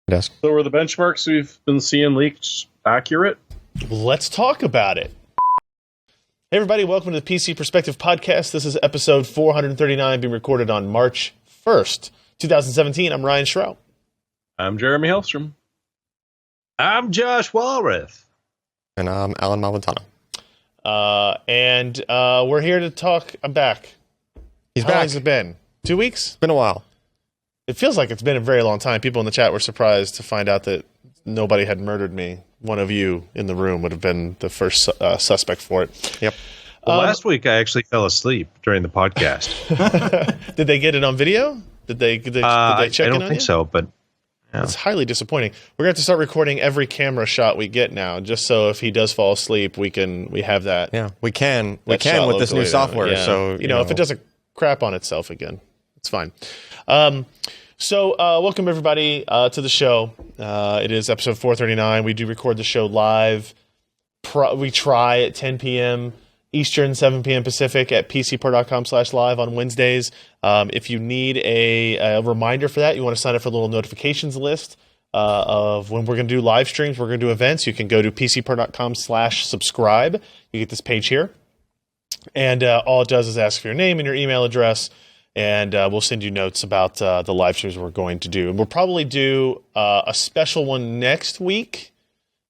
desk. So were the benchmarks we've been seeing leaked accurate? Let's talk about it. Hey everybody, welcome to the PC Perspective Podcast. This is episode 439 being recorded on March 1st, 2017. I'm Ryan Schrow. I'm Jeremy Hellstrom. I'm Josh Walrath. And I'm Alan Malventano. And we're here to talk. I'm back. He's How back. long has it been? 2 weeks? It's been a while. It feels like it's been a very long time. People in the chat were surprised to find out that nobody had murdered me. One of you in the room would have been the first suspect for it. Yep. Well, last week I actually fell asleep during the podcast. Did they get it on video? Did they check in on you? I don't think so, but yeah. It's highly disappointing. We're going to have to start recording every camera shot we get now, just so if he does fall asleep, we have that. Yeah, we can that with shot this new locally. software. Yeah. So you know, if it doesn't crap on itself again, it's fine. So welcome everybody to the show. It is episode 439. We do record the show live. We try at 10 p.m. Eastern, 7 p.m. Pacific at pcper.com/live on Wednesdays. If you need a reminder for that, you want to sign up for the little notifications list of when we're going to do live streams, we're going to do events, you can go to pcper.com/subscribe. You get this page here. And all it does is ask for your name and your email address, and we'll send you notes about the live streams we're going to do. And we'll probably do a special one next week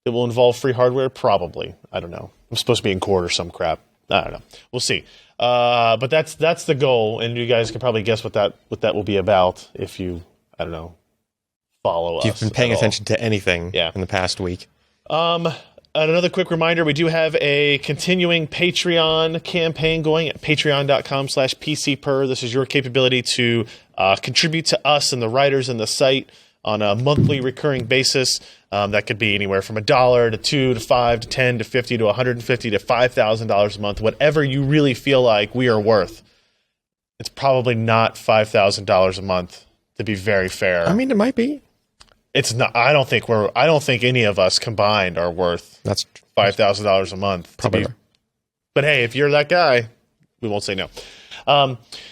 that will involve free hardware, probably. I don't know. I'm supposed to be in court or some crap. I don't know. We'll see. But that's the goal, and you guys can probably guess what that will be about if you, I don't know, follow us. If you've been paying attention to anything in the past week. And another quick reminder, we do have a continuing Patreon campaign going at patreon.com/PCPer. This is your capability to contribute to us and the writers and the site on a monthly recurring basis. That could be anywhere from $1 to $2 to $5 to $10 to $50 to $150 to $5,000 a month, whatever you really feel like we are worth. It's probably not $5,000 a month, to be very fair. I mean, it might be. It's not. I don't think any of us combined are worth $5,000 a month. Probably. But hey, if you're that guy, we won't say no.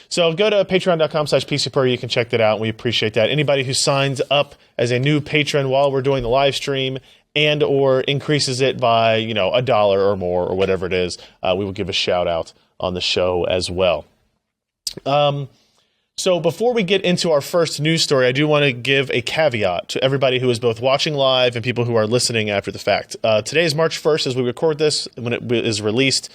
So go to patreon.com/PCPer. You can check that out. We appreciate that. Anybody who signs up as a new patron while we're doing the live stream and or increases it by $1 or more or whatever it is, we will give a shout out on the show as well. So before we get into our first news story, I do want to give a caveat to everybody who is both watching live and people who are listening after the fact. Today is March 1st as we record this. When it is released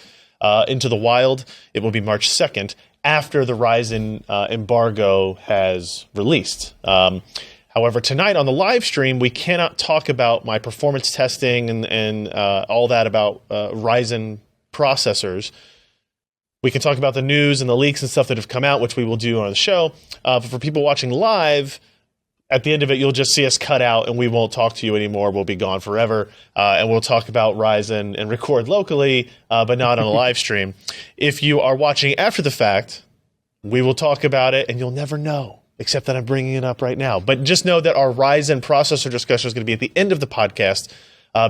into the wild, it will be March 2nd after the Ryzen embargo has released. However, tonight on the live stream, we cannot talk about my performance testing and all that about Ryzen processors. We can talk about the news and the leaks and stuff that have come out, which we will do on the show. But for people watching live, at the end of it, you'll just see us cut out and we won't talk to you anymore. We'll be gone forever. And we'll talk about Ryzen and record locally, but not on a live stream. If you are watching after the fact, we will talk about it and you'll never know, except that I'm bringing it up right now. But just know that our Ryzen processor discussion is going to be at the end of the podcast.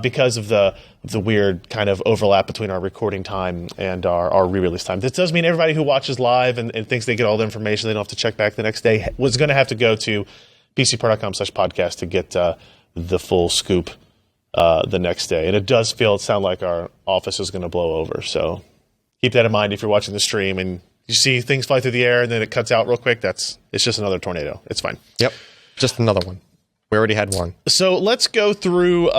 Because of the weird kind of overlap between our recording time and our re-release time. This does mean everybody who watches live and thinks they get all the information, they don't have to check back the next day, was going to have to go to pcper.com/podcast to get the full scoop the next day. And it does sound like our office is going to blow over. So keep that in mind if you're watching the stream and you see things fly through the air and then it cuts out real quick. It's just another tornado. It's fine. Yep. Just another one. We already had one. So let's go through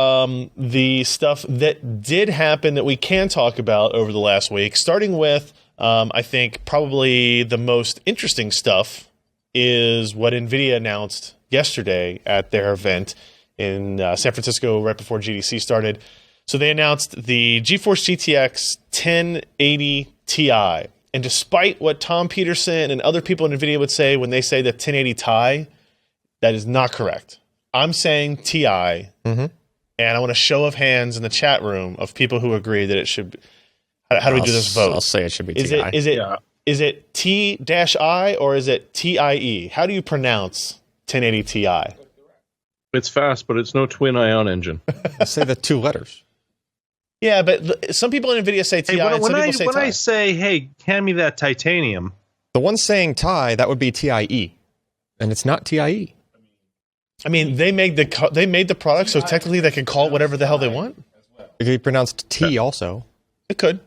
the stuff that did happen that we can talk about over the last week, starting with, I think, probably the most interesting stuff is what Nvidia announced yesterday at their event in San Francisco right before GDC started. So they announced the GeForce GTX 1080 Ti. And despite what Tom Peterson and other people in Nvidia would say when they say the 1080 Ti, that is not correct. I'm saying Ti, and I want a show of hands in the chat room of people who agree that it should be. How do we do this vote? I'll say it should be Is TI. Is it T-I or is it TIE? How do you pronounce 1080 Ti? It's fast, but it's no twin ion engine. I say the two letters. Yeah, but some people in NVIDIA say TI, and some people say when TI. I say, hey, hand me that titanium. The one saying TIE, that would be TIE. And it's not TIE. I mean, they made the product, so technically they can call it whatever the hell they want. It could be pronounced T also. It could.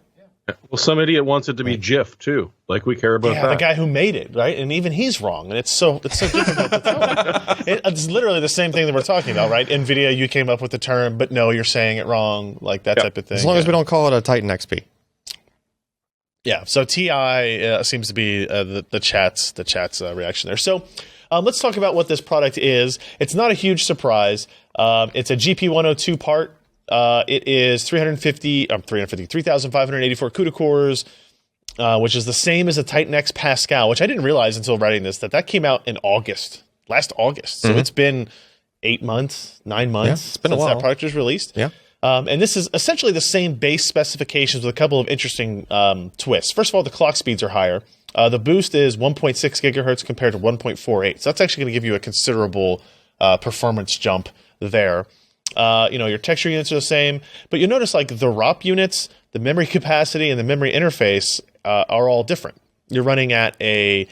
Well, some idiot wants it to be GIF too. Like we care about that. The guy who made it, right? And even he's wrong, and it's so difficult to tell. It's literally the same thing that we're talking about, right? Nvidia, you came up with the term, but no, you're saying it wrong, like that type of thing. As long as we don't call it a Titan XP. Yeah. So TI seems to be the chat's reaction there. So let's talk about what this product is. It's not a huge surprise. It's a GP102 part. It is 3,584 CUDA cores, which is the same as a Titan X Pascal, which I didn't realize until writing this, that came out in last August. So it's been 9 months it's been since a while. that product was released. Yeah. And this is essentially the same base specifications with a couple of interesting twists. First of all, the clock speeds are higher. The boost is 1.6 gigahertz compared to 1.48. So that's actually going to give you a considerable performance jump there. Your texture units are the same, but you'll notice like the ROP units, the memory capacity, and the memory interface are all different. You're running at a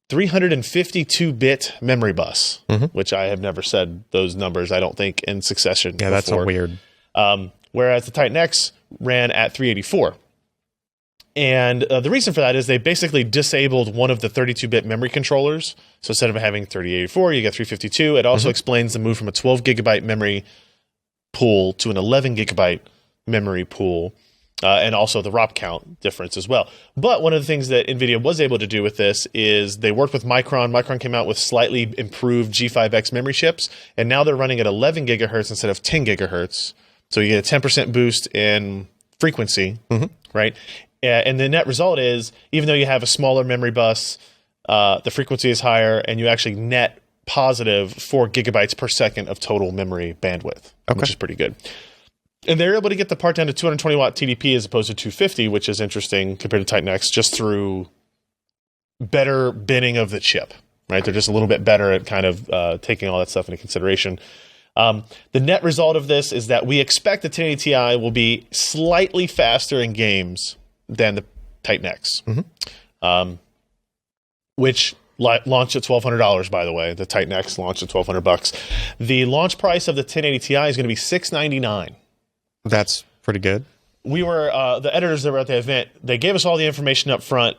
352-bit memory bus, which I have never said those numbers, I don't think, in succession. Yeah, that's a weird. Whereas the Titan X ran at 384. And the reason for that is they basically disabled one of the 32-bit memory controllers. So instead of having 3084, you get 352. It also explains the move from a 12-gigabyte memory pool to an 11-gigabyte memory pool, and also the ROP count difference as well. But one of the things that NVIDIA was able to do with this is they worked with Micron. Micron came out with slightly improved G5X memory chips, and now they're running at 11 gigahertz instead of 10 gigahertz. So you get a 10% boost in frequency, right? And the net result is, even though you have a smaller memory bus, the frequency is higher, and you actually net positive 4 gigabytes per second of total memory bandwidth, which is pretty good. And they're able to get the part down to 220 watt TDP as opposed to 250, which is interesting compared to Titan X, just through better binning of the chip, right? They're just a little bit better at kind of taking all that stuff into consideration. The net result of this is that we expect the 1080 Ti will be slightly faster in games than the Titan X, which launched at $1,200, by the way. The Titan X launched at $1,200. The launch price of the 1080 Ti is going to be $699. That's pretty good. We were the editors that were at the event. They gave us all the information up front,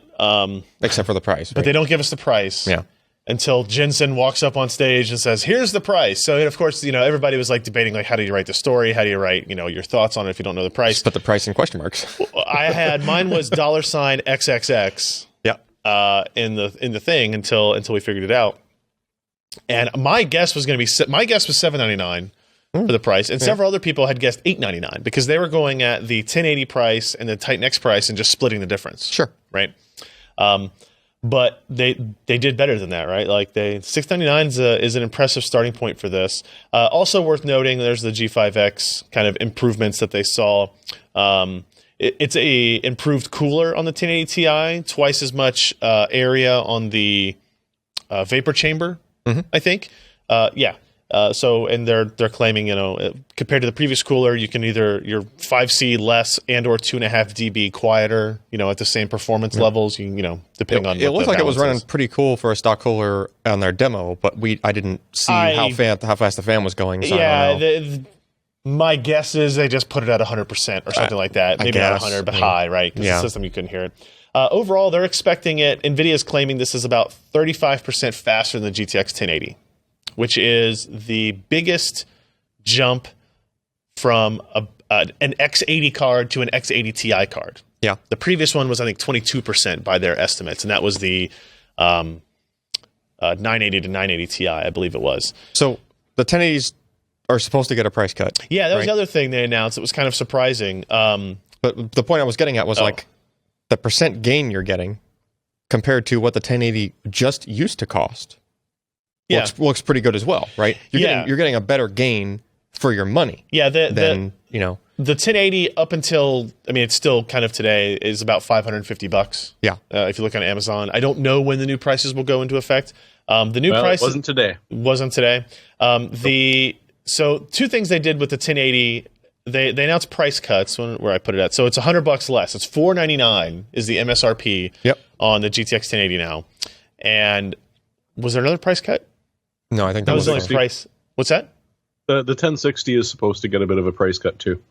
Except for the price. but they don't give us the price. Yeah. Until Jensen walks up on stage and says, "Here's the price." So, of course, everybody was like debating, like, how do you write the story? How do you write, your thoughts on it if you don't know the price? Just put the price in question marks. Mine was $XXX. Yeah. In the thing until we figured it out. And my guess was $799 for the price, and several other people had guessed $899 because they were going at the 1080 price and the Titan X price and just splitting the difference. Sure. Right. But they did better than that, right? Like $699 is an impressive starting point for this. Also worth noting, there's the G5X kind of improvements that they saw. It's a improved cooler on the 1080 Ti, twice as much area on the vapor chamber, I think. And they're claiming, compared to the previous cooler, you can you're 5C less and or 2.5 dB quieter, at the same performance levels, depending on. It looked like it was running pretty cool for a stock cooler on their demo, but I didn't see how fast the fan was going. So I don't know. My guess is they just put it at 100% or something like that. Maybe not 100, but high, right? Because the system, you couldn't hear it. Overall, they're expecting it. NVIDIA is claiming this is about 35% faster than the GTX 1080. Which is the biggest jump from an X80 card to an X80 Ti card. Yeah. The previous one was, I think, 22% by their estimates, and that was the 980 to 980 Ti, I believe it was. So the 1080s are supposed to get a price cut. Yeah, that was the other thing they announced. It was kind of surprising. But the point I was getting at was like the percent gain you're getting compared to what the 1080 just used to cost. Looks pretty good as well, right? You're getting a better gain for your money. Yeah, the 1080 up until it's still kind of today is about $550. Yeah, if you look on Amazon, I don't know when the new prices will go into effect. The new price wasn't today. Wasn't today. So two things they did with the 1080. They announced price cuts where I put it at. So it's $100 less. It's $499 is the MSRP on the GTX 1080 now. And was there another price cut? No, I think That was the the only price. What's that? The 1060 is supposed to get a bit of a price cut too.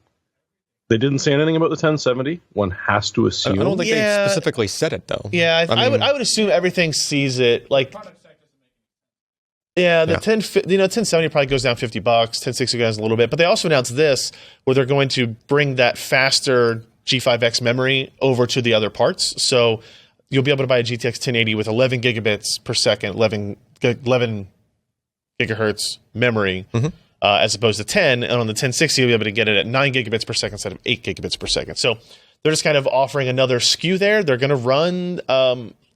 They didn't say anything about the 1070. One has to assume. I don't think they specifically said it though. Yeah, I would assume everything sees it like. Yeah, the 1070 probably goes down $50. 1060 goes down a little bit, but they also announced this where they're going to bring that faster G5X memory over to the other parts. So you'll be able to buy a GTX 1080 with 11 gigabits per second, 11 gigahertz memory, as opposed to 10. And on the 1060, you'll be able to get it at 9 gigabits per second instead of 8 gigabits per second. So they're just kind of offering another SKU there. They're going to run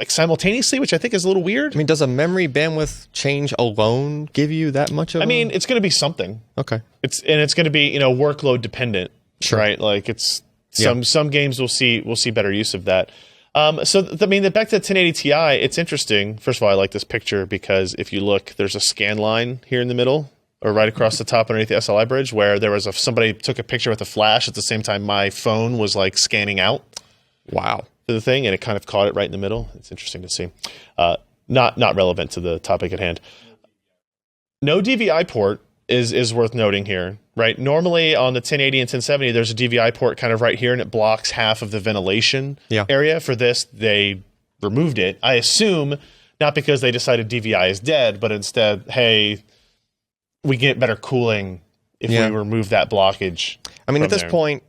like simultaneously, which I think is a little weird. I mean, does a memory bandwidth change alone give you that much of I mean, it's going to be something. Okay. It's going to be, workload dependent, right? Like it's some games will see better use of that. Back to the 1080 Ti, it's interesting. First of all, I like this picture because if you look, there's a scan line here in the middle or right across the top underneath the SLI bridge where there was somebody took a picture with a flash at the same time my phone was like scanning out. Wow. To the thing, and it kind of caught it right in the middle. It's interesting to see. Not relevant to the topic at hand. No DVI port is worth noting here, right? Normally on the 1080 and 1070, there's a DVI port kind of right here, and it blocks half of the ventilation area. For this, they removed it. I assume not because they decided DVI is dead, but instead, hey, we get better cooling if we remove that blockage. I mean, at this point,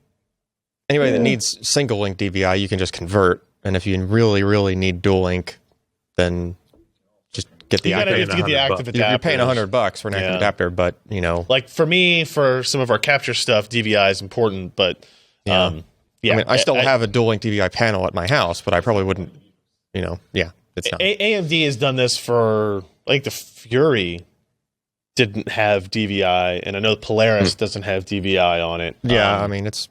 anybody that needs single link DVI, you can just convert. And if you really, really need dual link, then just get the active. You have to get the active adapter. You're paying $100 for an active adapter, but like for me, for some of our capture stuff, DVI is important. But I mean, I still have a dual link DVI panel at my house, but I probably wouldn't. It's not. AMD has done this for the Fury didn't have DVI, and I know Polaris doesn't have DVI on it. Yeah, I mean it's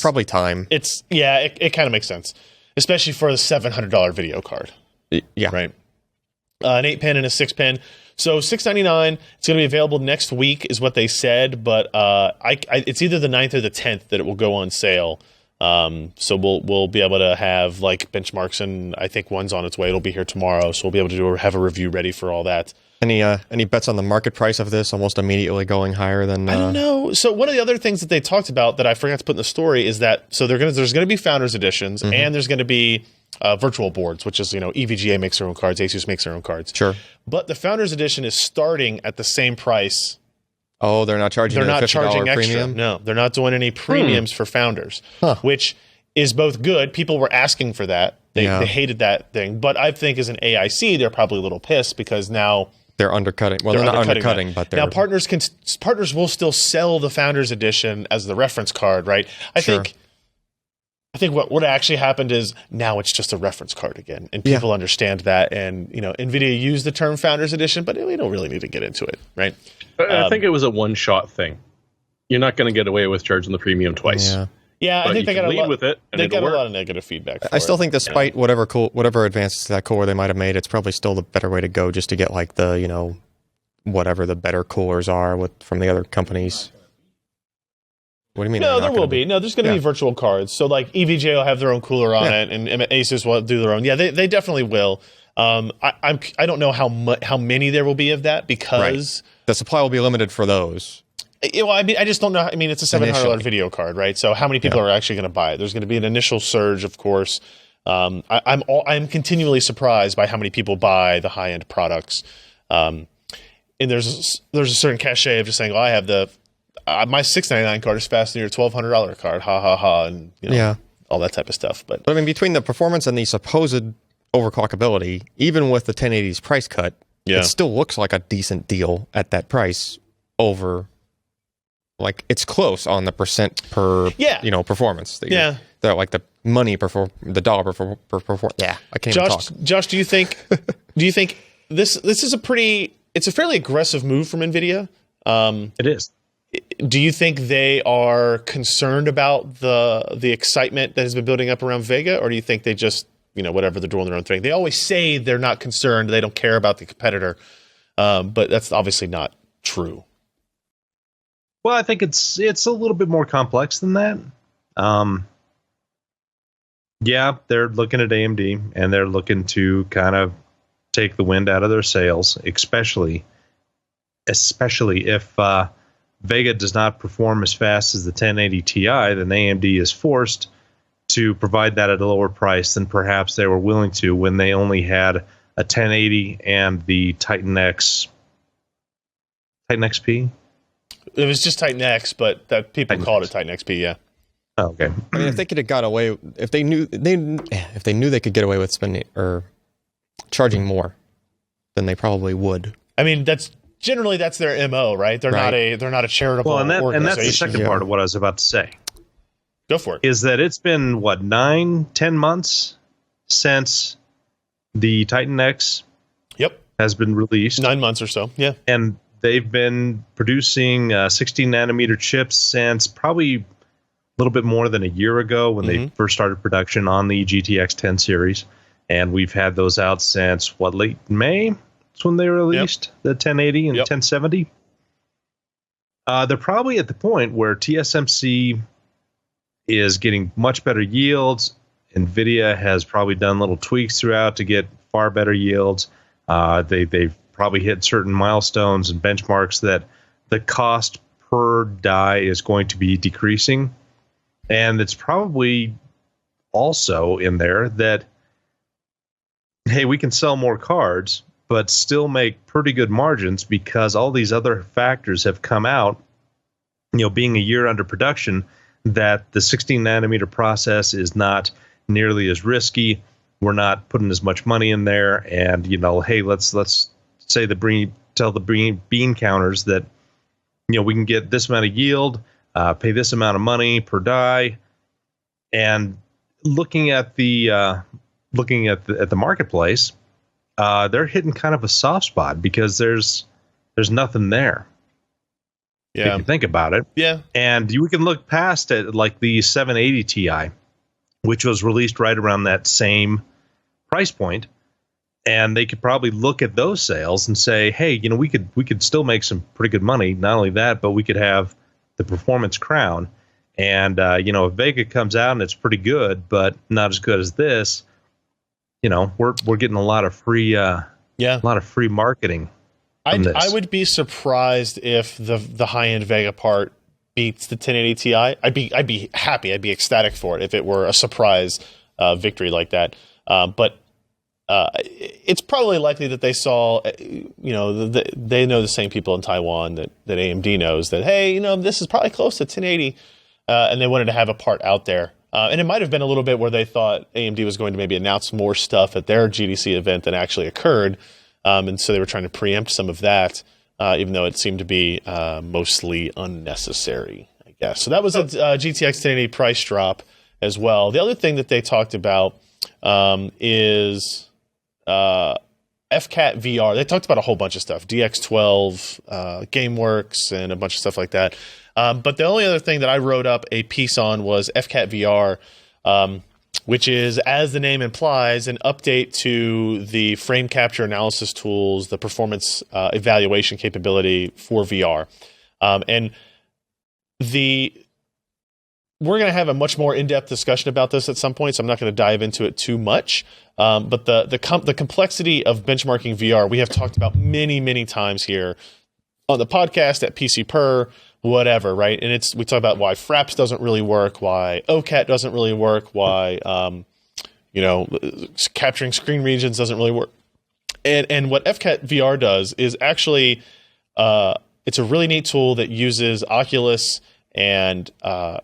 probably time. It kind of makes sense, especially for the $700 video card. Yeah, right. An 8-pin and a 6-pin. So $699. It's going to be available next week, is what they said. But it's either the 9th or the 10th that it will go on sale. So we'll be able to have benchmarks, and I think one's on its way. It'll be here tomorrow, so we'll be able to have a review ready for all that. Any bets on the market price of this almost immediately going higher than... I don't know. So one of the other things that they talked about that I forgot to put in the story is that there's going to be Founders Editions, and there's going to be virtual boards, which is, EVGA makes their own cards, Asus makes their own cards. Sure. But the Founders Edition is starting at the same price. Oh, they're not charging $50 extra. premium? No, they're not doing any premiums for Founders, which is both good. People were asking for that. They hated that thing. But I think as an AIC, they're probably a little pissed because now... They're undercutting. Well, they're not undercutting, but they're... Now, partners will still sell the Founders Edition as the reference card, right? I think what actually happened is now it's just a reference card again, and people understand that. And NVIDIA used the term Founders Edition, but we don't really need to get into it, right? I think it was a one-shot thing. You're not going to get away with charging the premium twice. Yeah, I think they got a lot with it. And they got a lot of negative feedback. I still think, despite whatever advances to that cooler they might have made, it's probably still the better way to go, just to get the whatever the better coolers are from the other companies. What do you mean? No, there will be. No, there's going to be virtual cards. So EVGA will have their own cooler on it, and Asus will do their own. Yeah, they definitely will. I don't know how many there will be of that because the supply will be limited for those. Well, I just don't know. I mean, it's a $700 video card, right? So how many people are actually going to buy it? There's going to be an initial surge, of course. I'm continually surprised by how many people buy the high end products. And there's a certain cachet of just saying, "Oh, I have my $699 card is faster than your $1,200 card." Ha ha ha, and all that type of stuff. But I mean, between the performance and the supposed overclockability, even with the 1080's price cut, it still looks like a decent deal at that price over. It's close on the percent per performance. They're like the money the dollar per performance. Yeah, I can't even talk. Josh, do you think this is it's a fairly aggressive move from NVIDIA? It is. Do you think they are concerned about the excitement that has been building up around Vega, or do you think they just whatever, they're doing their own thing? They always say they're not concerned, they don't care about the competitor, but that's obviously not true. Well, I think it's a little bit more complex than that. They're looking at AMD, and they're looking to kind of take the wind out of their sails, especially especially if Vega does not perform as fast as the 1080 Ti, then AMD is forced to provide that at a lower price than perhaps they were willing to when they only had a 1080 and the Titan XP. It was just Titan X, but that people Titan called X. it Titan XP. Yeah. Oh, okay. I mean, if they could have got away, if they knew they could get away with spending or charging more, then they probably would. I mean, that's their MO, right? They're not a charitable organization. And that's the second part of what I was about to say. Go for it. Is that it's been, 9-10 months since the Titan X has been released. 9 months or so, yeah. And they've been producing 16-nanometer chips since probably a little bit more than a year ago when they first started production on the GTX 10 series. And we've had those out since, late May? That's when they released the 1080 and 1070. They're probably at the point where TSMC is getting much better yields. Nvidia has probably done little tweaks throughout to get far better yields. They've probably hit certain milestones and benchmarks that the cost per die is going to be decreasing. And it's probably also in there that, hey, we can sell more cards, but still make pretty good margins because all these other factors have come out, being a year under production, that the 16-nanometer process is not nearly as risky. We're not putting as much money in there, and hey, let's say tell the bean counters that we can get this amount of yield, pay this amount of money per die, and looking at the marketplace, they're hitting kind of a soft spot because there's nothing there. Yeah. If you think about it. Yeah. And we can look past it, like the 780 Ti, which was released right around that same price point, and they could probably look at those sales and say, hey, we could still make some pretty good money. Not only that, but we could have the performance crown. And if Vega comes out and it's pretty good, but not as good as this, we're getting a lot of free marketing. I would be surprised if the high end Vega part beats the 1080 Ti. I'd be happy. I'd be ecstatic for it if it were a surprise victory like that. But it's probably likely that they saw, they know the same people in Taiwan that AMD knows that, hey, this is probably close to 1080, and they wanted to have a part out there. And it might have been a little bit where they thought AMD was going to maybe announce more stuff at their GDC event than actually occurred. And so they were trying to preempt some of that, even though it seemed to be mostly unnecessary, I guess. So that was a GTX 1080 price drop as well. The other thing that they talked about is FCAT VR. They talked about a whole bunch of stuff, DX12, GameWorks, and a bunch of stuff like that. But the only other thing that I wrote up a piece on was FCAT VR, which is, as the name implies, an update to the frame capture analysis tools, the performance evaluation capability for VR. And we're going to have a much more in-depth discussion about this at some point, so I'm not going to dive into it too much. But the complexity of benchmarking VR, we have talked about many, many times here on the podcast, at PC Per, whatever, right? And we talk about why Fraps doesn't really work, why OCAT doesn't really work, why capturing screen regions doesn't really work. And what FCAT VR does is actually it's a really neat tool that uses Oculus and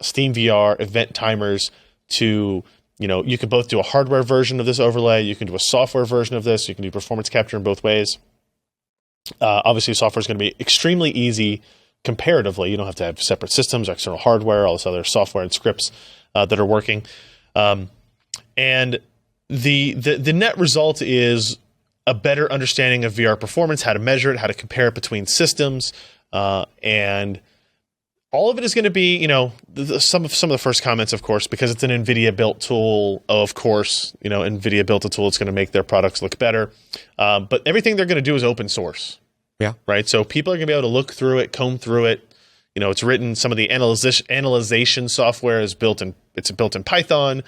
Steam VR event timers to, you can both do a hardware version of this overlay, you can do a software version of this, you can do performance capture in both ways. Obviously, software is going to be extremely easy comparatively. You don't have to have separate systems, external hardware, all this other software and scripts that are working. And the net result is a better understanding of VR performance, how to measure it, how to compare it between systems, and all of it is going to be, some of the first comments, of course, because it's an NVIDIA built tool. Of course, NVIDIA built a tool. It's going to make their products look better. But everything they're going to do is open source. Yeah. Right. So people are going to be able to look through it, comb through it. It's written. Some of the analyzation software is built in Python.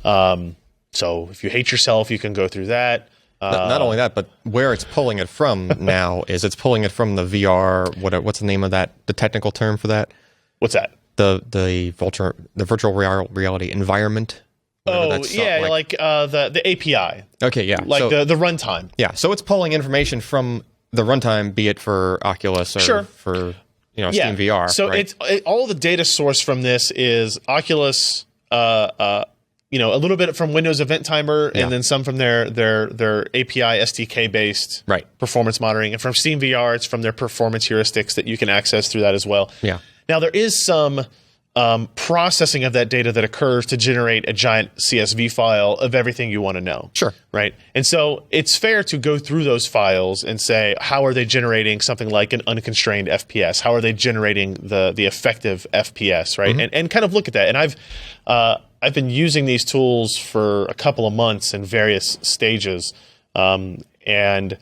So if you hate yourself, you can go through that. Not only that, but where it's pulling it from now is it's pulling it from the VR. What's the name of that? The technical term for that? What's that? The virtual reality environment. Oh yeah, like the API. Okay, yeah, like the runtime. Yeah, so it's pulling information from the runtime, be it for Oculus or for Steam VR. So right? all the data source from this is Oculus. A little bit from Windows Event Timer, and then some from their API SDK based performance monitoring, and from Steam VR, it's from their performance heuristics that you can access through that as well. Yeah. Now there is some processing of that data that occurs to generate a giant CSV file of everything you want to know. Sure. Right. And so it's fair to go through those files and say, how are they generating something like an unconstrained FPS? How are they generating the effective FPS? Right. Mm-hmm. And kind of look at that. And I've been using these tools for a couple of months in various stages, and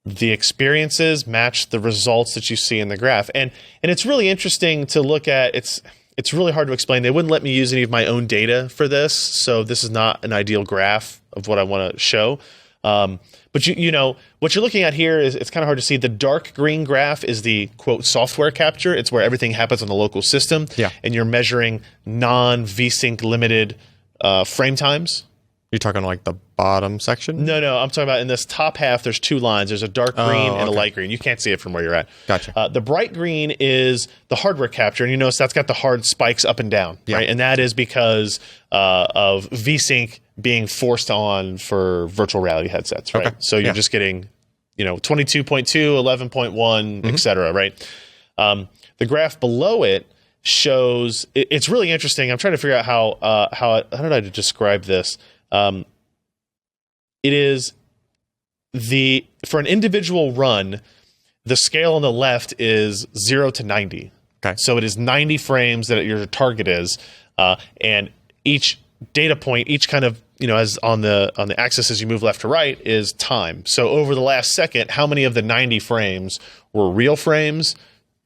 the experiences match the results that you see in the graph. And it's really interesting to look at. It's really hard to explain. They wouldn't let me use any of my own data for this, so this is not an ideal graph of what I want to show. But you know what you're looking at here is it's kind of hard to see. The dark green graph is the quote software capture. It's where everything happens on the local system, and you're measuring non-VSync limited frame times. You're talking like the bottom section? No, I'm talking about in this top half, there's two lines. There's a dark green and a light green. You can't see it from where you're at. Gotcha. The bright green is the hardware capture, and you notice that's got the hard spikes up and down, right? And that is because of VSync being forced on for virtual reality headsets, right? Okay. So you're just getting, 22.2, 11.1, et cetera, right? The graph below it shows, it's really interesting. I'm trying to figure out how did I describe this? It is for an individual run, the scale on the left is 0 to 90. Okay. So it is 90 frames that your target is, and each data point, each kind of, as on the axis as you move left to right is time. So over the last second, how many of the 90 frames were real frames,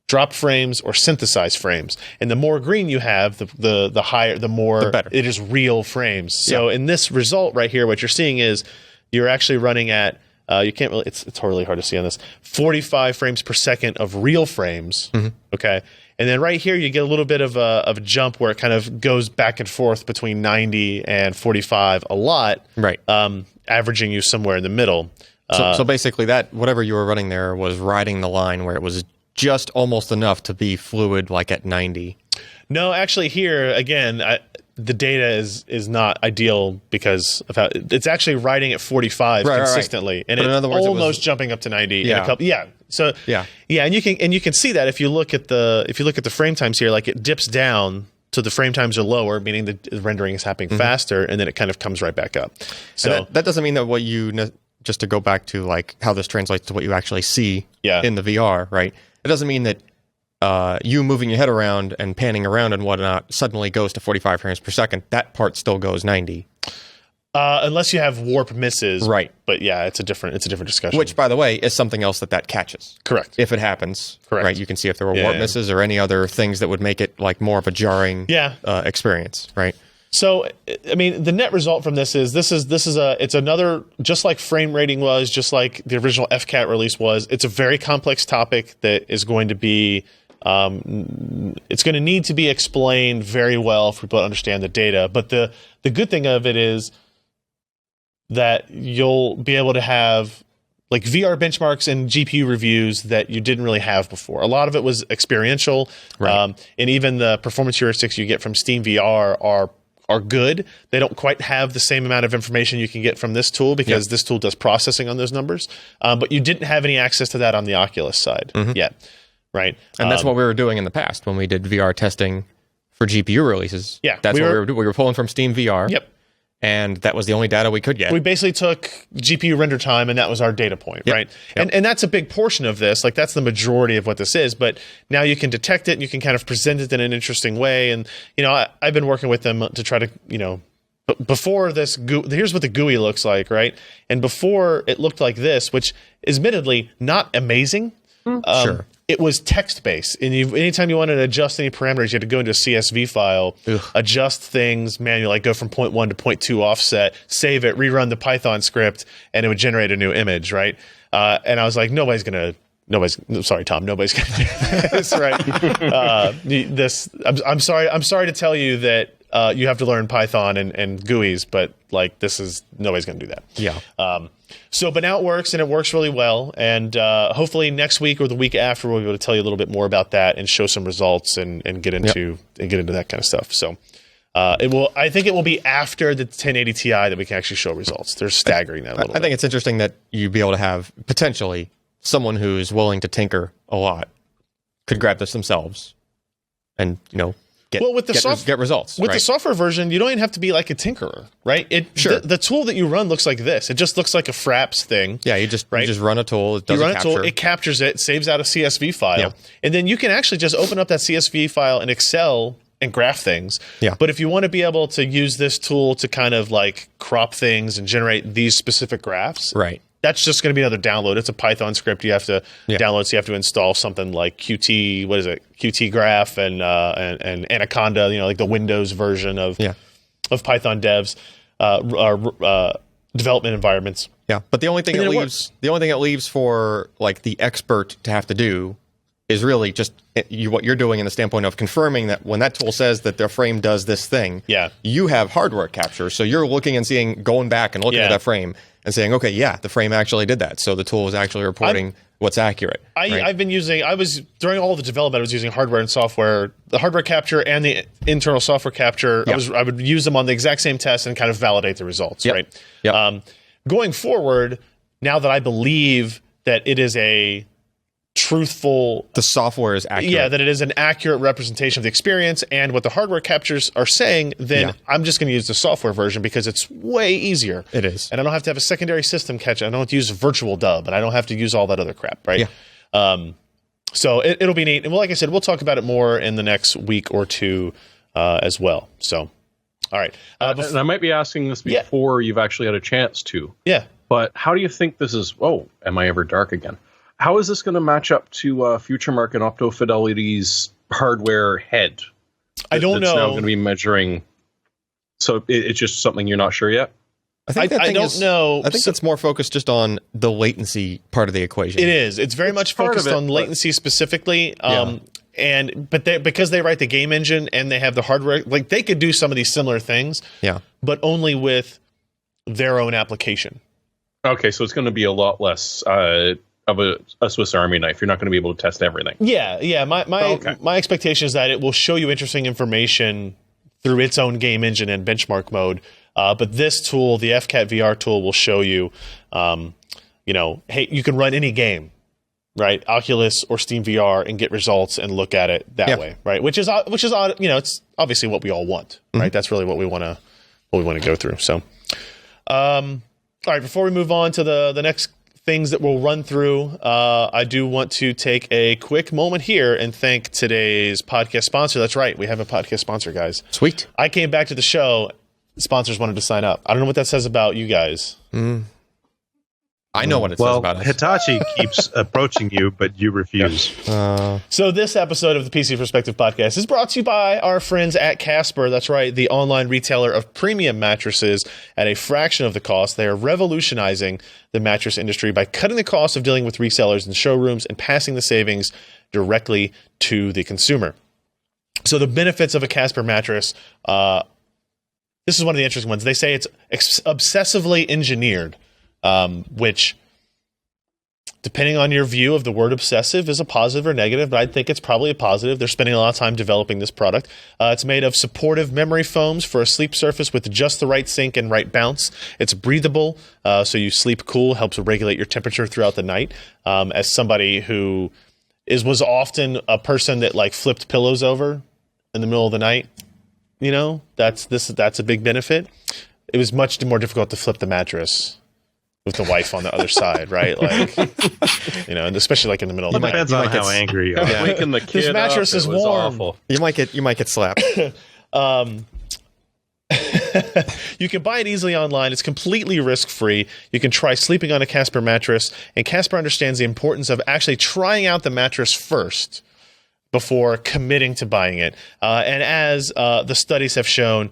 dropped frames, or synthesized frames? And the more green you have, the higher, the more the better. It is real frames. So in this result right here, what you're seeing is you're actually running at you can't really, it's really hard to see on this, 45 frames per second of real frames. Okay. And then right here, you get a little bit of a jump where it kind of goes back and forth between 90 and 45 a lot, right? Averaging you somewhere in the middle. So basically that, whatever you were running there was riding the line where it was just almost enough to be fluid, like at 90. No, actually here, again, the data is not ideal because of how it's actually riding at 45 consistently, and but in other words, almost jumping up to 90 in a couple. So and you can see that if you look at the frame times here, like it dips down, so the frame times are lower, meaning the rendering is happening faster, and then it kind of comes right back up. So that doesn't mean that what you just to go back to like how this translates to what you actually see in the VR, right? It doesn't mean that you moving your head around and panning around and whatnot suddenly goes to 45 frames per second. That part still goes 90. Unless you have warp misses. Right. But yeah, it's a different discussion. Which, by the way, is something else that catches. Correct. If it happens. Correct. Right. You can see if there were warp misses or any other things that would make it like more of a jarring experience. Right. So, I mean, the net result from this is it's another, just like frame rating was, just like the original FCAT release was, it's a very complex topic that is going to be, it's going to need to be explained very well for people to understand the data. But the good thing of it is that you'll be able to have like VR benchmarks and GPU reviews that you didn't really have before. A lot of it was experiential, and even the performance heuristics you get from Steam VR are good. They don't quite have the same amount of information you can get from this tool because this tool does processing on those numbers. But you didn't have any access to that on the Oculus side yet, right? And that's what we were doing in the past when we did VR testing for GPU releases. Yeah, that's what we were doing. We were pulling from Steam VR. Yep. And that was the only data we could get. We basically took GPU render time, and that was our data point, right? Yep. And that's a big portion of this. Like, that's the majority of what this is. But now you can detect it, and you can kind of present it in an interesting way. And, I've been working with them to try to, before this, here's what the GUI looks like, right? And before it looked like this, which is admittedly not amazing. Sure. it was text-based. And anytime you wanted to adjust any parameters, you had to go into a CSV file, adjust things manually, like go from 0.1 to 0.2 offset, save it, rerun the Python script, and it would generate a new image, right? And I was like, nobody's going to do this, right? I'm sorry to tell you that you have to learn Python and GUIs, but like nobody's going to do that. Yeah. But now it works, and it works really well. And hopefully next week or the week after, we'll be able to tell you a little bit more about that and show some results and get into that kind of stuff. So I think it will be after the 1080 Ti that we can actually show results. They're staggering that a little bit. I think it's interesting that you'd be able to have potentially someone who is willing to tinker a lot could grab this themselves and, get results. With the software version, you don't even have to be like a tinkerer, right? The tool that you run looks like this. It just looks like a Fraps thing. Yeah, you just run a tool. It does a capture. It captures it, saves out a CSV file, and then you can actually just open up that CSV file in Excel and graph things. Yeah. But if you want to be able to use this tool to kind of like crop things and generate these specific graphs, right? That's just going to be another download. It's a Python script you have to download. So you have to install something like Qt Graph and Anaconda, like the Windows version of Python devs, development environments. Yeah, but the only thing it leaves for like the expert to have to do is really just what you're doing in the standpoint of confirming that when that tool says that their frame does this thing, you have hardware capture. So you're looking and going back and looking at that frame and saying, okay, the frame actually did that. So the tool is actually reporting what's accurate. During all the development, I was using hardware and software, the hardware capture and the internal software capture. Yep. I would use them on the exact same test and kind of validate the results, right? Yep. Going forward, now that I believe that it is the software is accurate. Yeah, that it is an accurate representation of the experience and what the hardware captures are saying, then I'm just going to use the software version because it's way easier. It is. And I don't have to have a secondary system catch. I don't have to use virtual dub, and I don't have to use all that other crap, right? Yeah. So it'll be neat. And like I said, we'll talk about it more in the next week or two as well. So, all right. And I might be asking this before you've actually had a chance to. Yeah. But how do you think this is... Oh, am I ever dark again? How is this going to match up to FutureMark and OptoFidelity's hardware head? I don't know. It's now going to be measuring. So it's just something you're not sure yet? I don't know. I think it's more focused just on the latency part of the equation. It is. It's very much focused on latency specifically. Because they write the game engine and they have the hardware, like they could do some of these similar things. Yeah. But only with their own application. Okay, so it's going to be a lot less of a Swiss Army knife. You're not going to be able to test everything. Yeah. My expectation is that it will show you interesting information through its own game engine and benchmark mode. But this tool, the FCAT VR tool, will show you, hey, you can run any game, right? Oculus or Steam VR and get results and look at it that way, right? Which is it's obviously what we all want, right? That's really what we want to go through. So, all right, before we move on to the next things that we'll run through, I do want to take a quick moment here and thank today's podcast sponsor. That's right, we have a podcast sponsor, guys. Sweet. I came back to the show. Sponsors wanted to sign up. I don't know what that says about you guys. I know what it says about us. Hitachi keeps approaching you, but you refuse. So this episode of the PC Perspective Podcast is brought to you by our friends at Casper. That's right, the online retailer of premium mattresses at a fraction of the cost. They are revolutionizing the mattress industry by cutting the cost of dealing with resellers and showrooms and passing the savings directly to the consumer. So the benefits of a Casper mattress, this is one of the interesting ones. They say it's obsessively engineered. Which, depending on your view of the word obsessive, is a positive or negative, but I think it's probably a positive. They're spending a lot of time developing this product. It's made of supportive memory foams for a sleep surface with just the right sink and right bounce. It's breathable, so you sleep cool, helps regulate your temperature throughout the night. As somebody who was often a person that like flipped pillows over in the middle of the night, that's a big benefit. It was much more difficult to flip the mattress with the wife on the other side, right? Like, and especially like in the middle of the night. Depends on how angry you are. Waking the kid this mattress up, is warm. Awful. You might get slapped. You can buy it easily online. It's completely risk-free. You can try sleeping on a Casper mattress, and Casper understands the importance of actually trying out the mattress first before committing to buying it. And as the studies have shown,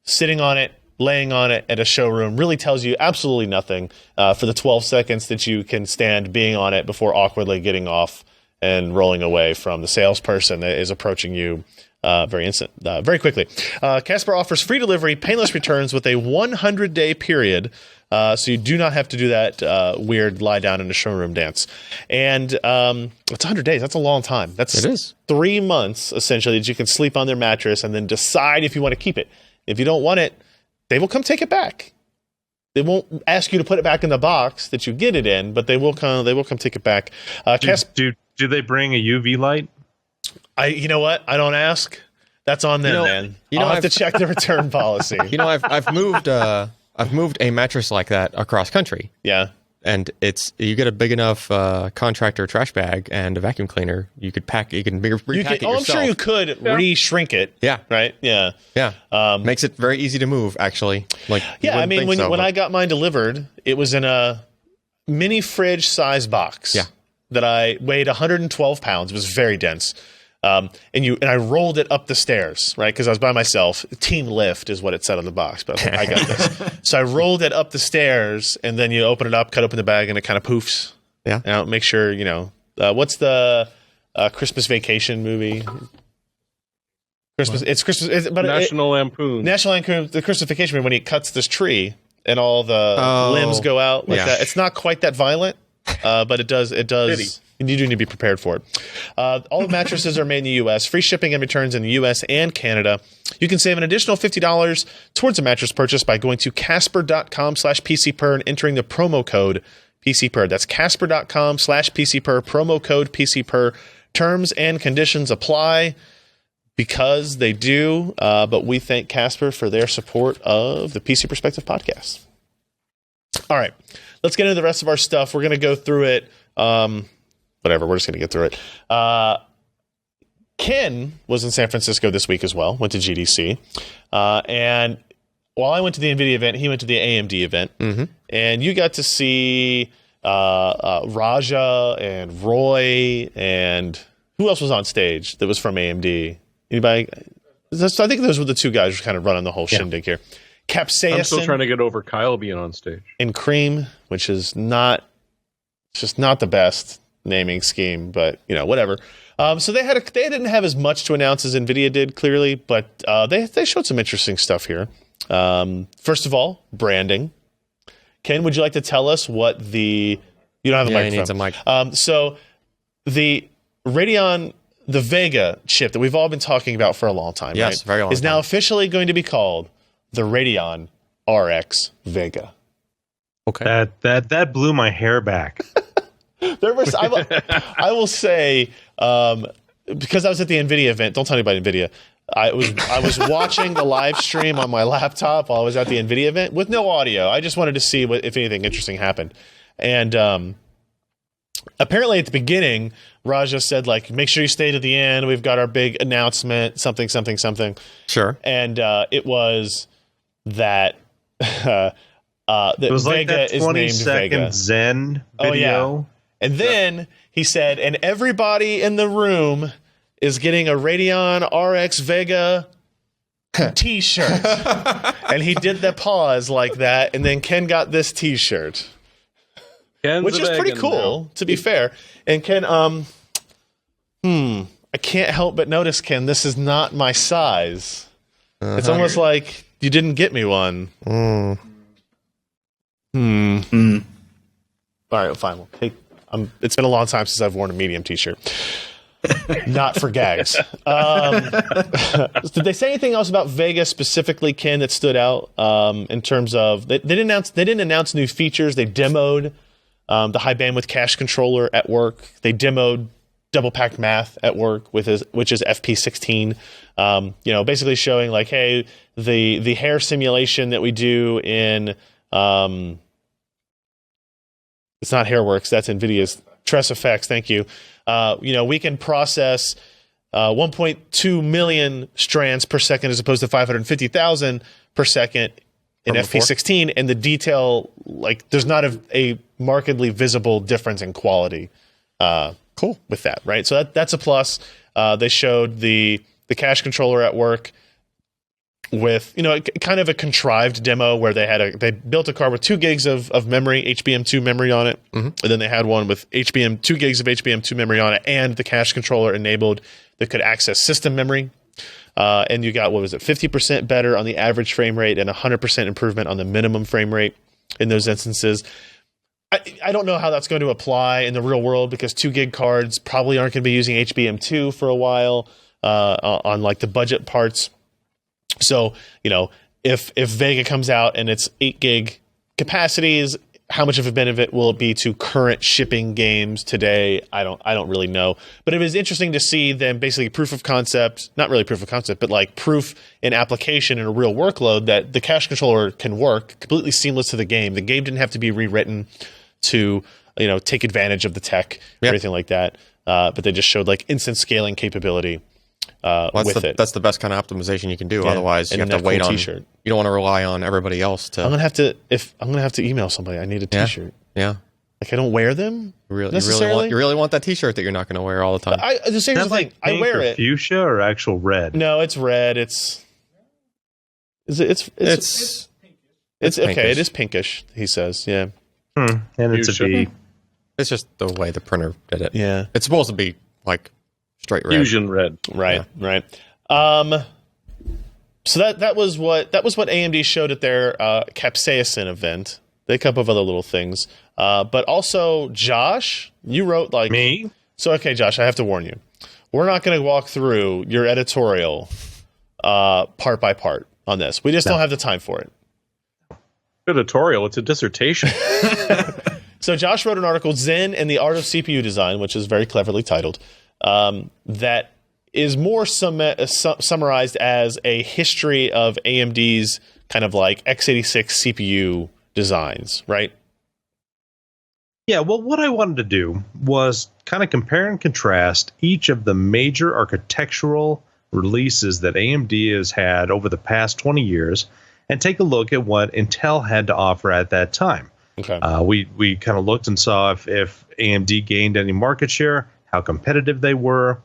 sitting on it, laying on it at a showroom really tells you absolutely nothing for the 12 seconds that you can stand being on it before awkwardly getting off and rolling away from the salesperson that is approaching you very quickly. Casper offers free delivery, painless returns with a 100-day period, so you do not have to do that weird lie down in a showroom dance. And it's 100 days. That's a long time. It is 3 months, essentially, that you can sleep on their mattress and then decide if you want to keep it. If you don't want it, they will come take it back. They won't ask you to put it back in the box that you get it in, but they will come take it back. Do they bring a UV light? You know what? I don't ask. That's on them, man. I'll have to check the return policy. I've moved a mattress like that across country. Yeah. And you get a big enough contractor trash bag and a vacuum cleaner. You could repack it yourself. I'm sure you could re-shrink it. Yeah. Right. Yeah. Yeah. Makes it very easy to move. Actually. When I got mine delivered, it was in a mini fridge size box. Yeah. That I weighed 112 pounds. It was very dense. And I rolled it up the stairs, right? Because I was by myself. Team lift is what it said on the box, but I got this. So I rolled it up the stairs, and then you open it up, cut open the bag, and it kind of poofs. Yeah. And make sure, what's the Christmas Vacation movie? It's Christmas. National Lampoon. The Christmas Vacation movie, when he cuts this tree and all the limbs go out like that. It's not quite that violent, but it does. Pity. You do need to be prepared for it. All the mattresses are made in the U.S. Free shipping and returns in the U.S. and Canada. You can save an additional $50 towards a mattress purchase by going to casper.com/PCPer and entering the promo code PCPer. That's casper.com/PCPer, promo code PCPer. Terms and conditions apply because they do, but we thank Casper for their support of the PC Perspective podcast. All right, let's get into the rest of our stuff. We're going to go through it. Whatever, we're just going to get through it. Ken was in San Francisco this week as well, went to GDC. And while I went to the NVIDIA event, he went to the AMD event. Mm-hmm. And you got to see Raja and Roy and who else was on stage that was from AMD? Anybody? I think those were the two guys who kind of running the whole shindig here. Capsaicin. I'm still trying to get over Kyle being on stage. And Cream, which is just not the best naming scheme, but whatever. So they didn't have as much to announce as Nvidia did, clearly, but they showed some interesting stuff here. First of all, branding. Ken, would you like to tell us what you don't have a microphone. He needs a mic. So the Radeon, the Vega chip that we've all been talking about for a long time, yes, right? very long is now officially going to be called the Radeon RX Vega. Okay. That blew my hair back. I will say, because I was at the NVIDIA event, don't tell anybody about NVIDIA. I was watching the live stream on my laptop while I was at the NVIDIA event with no audio. I just wanted to see if anything interesting happened. And apparently at the beginning, Raja said, make sure you stay to the end. We've got our big announcement, something. Sure. And it was that that it was Vega like that 20-second Zen video. Oh, yeah. And then he said, and everybody in the room is getting a Radeon RX Vega t-shirt. And he did the pause like that, and then Ken got this t-shirt. Which is pretty cool, to be fair. And Ken, I can't help but notice, Ken, this is not my size. It's almost like you didn't get me one. All right, fine. We'll take... it's been a long time since I've worn a medium t-shirt. Not for gags. Did they say anything else about Vega specifically, Ken, that stood out in terms of they didn't announce new features. They demoed the high bandwidth cache controller at work. They demoed double packed math at work which is FP16. Basically showing hey, the hair simulation that we do in it's not Hairworks, that's NVIDIA's Tress Effects, thank you. We can process 1.2 million strands per second as opposed to 550,000 per second in FP16, and the detail, like, there's not a markedly visible difference in quality. Cool with that, right? So that's a plus. They showed the cache controller at work with, kind of a contrived demo where they built a card with 2 gigs of memory, HBM2 memory on it, and then they had one with 2 gigs of HBM2 memory on it, and the cache controller enabled that could access system memory. And you got, 50% better on the average frame rate and 100% improvement on the minimum frame rate in those instances. I don't know how that's going to apply in the real world, because 2 gig cards probably aren't going to be using HBM2 for a while on like the budget parts. So, if Vega comes out and it's 8 gig capacities, how much of a benefit will it be to current shipping games today? I don't really know. But it was interesting to see them basically proof of concept, not really proof of concept, but like proof in application in a real workload that the cache controller can work completely seamless to the game. The game didn't have to be rewritten to, take advantage of the tech or anything like that. But they just showed like instant scaling capability. With it. That's the best kind of optimization you can do. Otherwise, you have to wait on. T-shirt. You don't want to rely on everybody else to. I'm gonna have to email somebody. I need a T-shirt. Yeah. Like, I don't wear them. You really want that T-shirt that you're not going to wear all the time. The same thing. I wear it. Fuchsia or actual red? No, it's red. It's okay. It is pinkish. He says, yeah. And it's a B. It's just the way the printer did it. Yeah. It's supposed to be like straight red. Fusion red. Right. So that was what AMD showed at their Capsaicin event. They had a couple of other little things. But also, Josh, you wrote like me. So okay, Josh, I have to warn you. We're not going to walk through your editorial part by part on this. We just don't have the time for it. Editorial, it's a dissertation. So Josh wrote an article, Zen and the Art of CPU Design, which is very cleverly titled, that is more summarized as a history of AMD's kind of like x86 CPU designs, right? Yeah, well, what I wanted to do was kind of compare and contrast each of the major architectural releases that AMD has had over the past 20 years and take a look at what Intel had to offer at that time. Okay. We kind of looked and saw if AMD gained any market share, how competitive they were,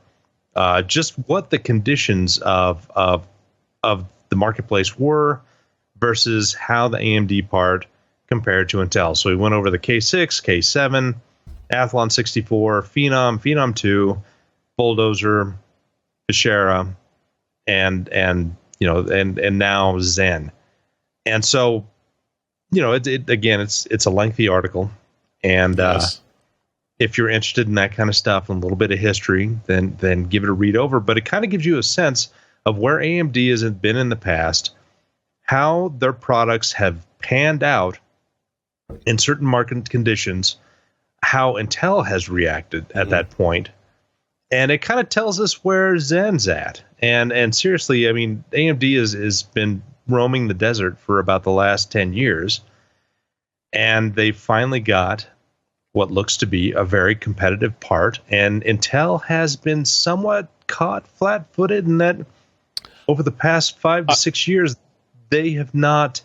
just what the conditions of the marketplace were versus how the AMD part compared to Intel. So we went over the K6, K7, Athlon 64, Phenom 2, Bulldozer, Vishera, and now Zen. And so, it's a lengthy article, and yes. If you're interested in that kind of stuff and a little bit of history, then give it a read over. But it kind of gives you a sense of where AMD has been in the past, how their products have panned out in certain market conditions, how Intel has reacted at that point, and it kind of tells us where Zen's at. And seriously, I mean, AMD has been roaming the desert for about the last 10 years, and they finally got what looks to be a very competitive part, and Intel has been somewhat caught flat-footed in that over the past 5 to 6 years, they have not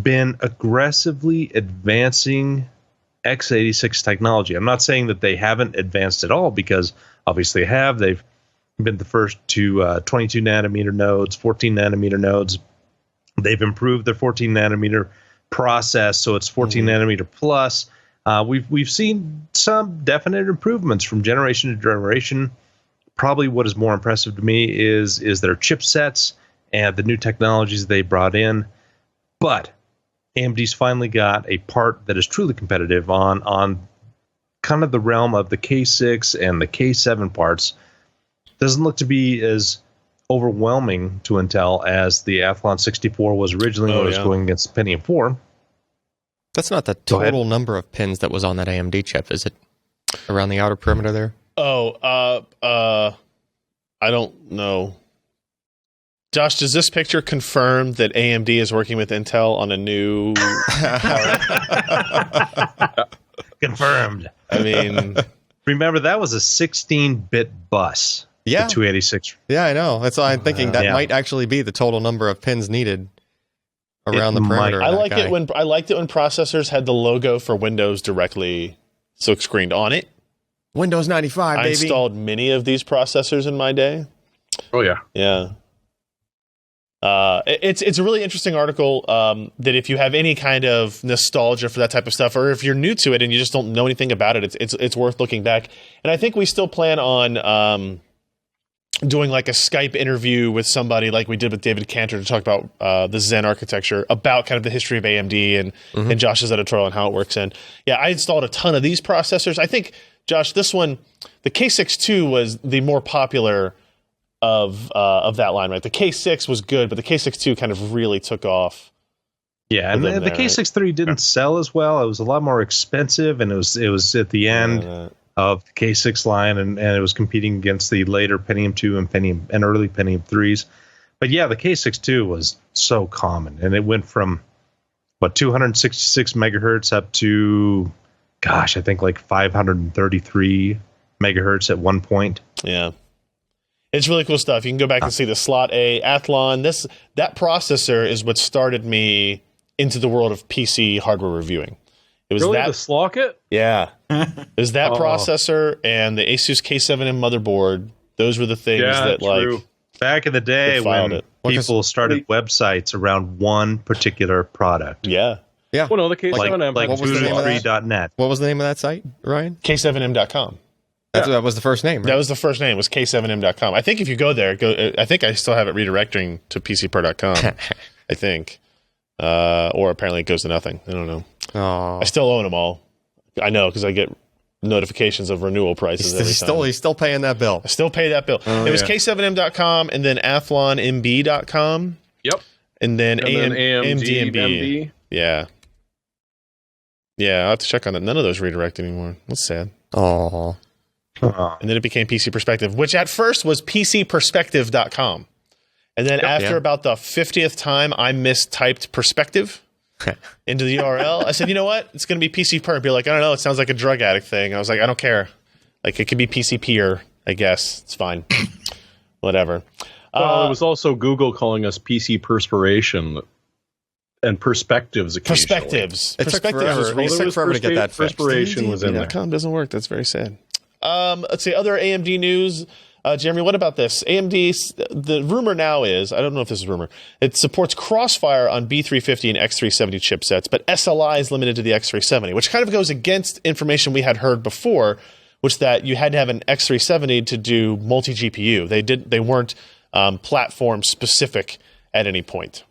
been aggressively advancing x86 technology. I'm not saying that they haven't advanced at all, because obviously they have. They've been the first to 22 nanometer nodes, 14 nanometer nodes. They've improved their 14 nanometer process, so it's 14 nanometer plus. We've seen some definite improvements from generation to generation. Probably what is more impressive to me is their chipsets and the new technologies they brought in. But AMD's finally got a part that is truly competitive on kind of the realm of the K6 and the K7 parts. Doesn't look to be as overwhelming to Intel as the Athlon 64 was originally when it was going against the Pentium 4. That's not the total number of pins that was on that AMD chip, is it? Around the outer perimeter there? I don't know. Josh, does this picture confirm that AMD is working with Intel on a new Confirmed. I mean, remember, that was a 16-bit bus. Yeah. The 286. Yeah, I know. That's why I'm thinking that might actually be the total number of pins needed around the perimeter. I liked it when processors had the logo for Windows directly silk screened on it. Windows 95, baby. I installed many of these processors in my day. Oh yeah. Yeah. It's a really interesting article that if you have any kind of nostalgia for that type of stuff, or if you're new to it and you just don't know anything about it, it's worth looking back. And I think we still plan on doing like a Skype interview with somebody like we did with David Cantor to talk about the Zen architecture, about kind of the history of AMD and Josh's editorial and how it works. And yeah, I installed a ton of these processors. I think, Josh, this one, the K6-2 was the more popular of that line, right? The K6 was good, but the K6-2 kind of really took off. Yeah, and the K6-3 didn't sell as well. It was a lot more expensive, and it was at the end of the K6 line, and it was competing against the later Pentium 2 and early Pentium 3s. But yeah, the K6-2 was so common, and it went from 266 megahertz up to, gosh, I think like 533 megahertz at one point. Yeah. It's really cool stuff. You can go back and see the Slot A Athlon. That processor is what started me into the world of PC hardware reviewing. It was really, the Slocket? Yeah. It was that processor and the Asus K7M motherboard. Those were the things that true. like back in the day when people started websites around one particular product. Yeah. Yeah. Well, no, the K7M. Like what was the name of that? .net. What was the name of that site, Ryan? K7M.com. That was the first name, right? That was the first name, was K7M.com. I think if you go there, I think I still have it redirecting to PCPer.com, I think. Or apparently it goes to nothing. I don't know. Aww. I still own them all. I know, because I get notifications of renewal prices every time. He's still paying that bill. I still pay that bill. It was K7M.com and then AthlonMB.com. Yep. And then AMD MB. Yeah. Yeah, I'll have to check on that. None of those redirect anymore. That's sad. Oh. And then it became PC Perspective, which at first was PCPerspective.com. And then after about the 50th time I mistyped perspective into the URL, I said, you know what? It's going to be PC Perp. You're like, I don't know. It sounds like a drug addict thing. I was like, I don't care. Like, it could be PC Peer, I guess. It's fine. Whatever. Well, it was also Google calling us PC Perspiration and Perspectives occasionally. Perspectives. It took forever to get that fixed. Perspiration was in there. .com doesn't work. That's very sad. Let's see, other AMD news. Jeremy, what about this? AMD, the rumor now is, I don't know if this is a rumor, it supports CrossFire on B350 and X370 chipsets, but SLI is limited to the X370, which kind of goes against information we had heard before, which that you had to have an X370 to do multi-GPU. They weren't platform specific at any point.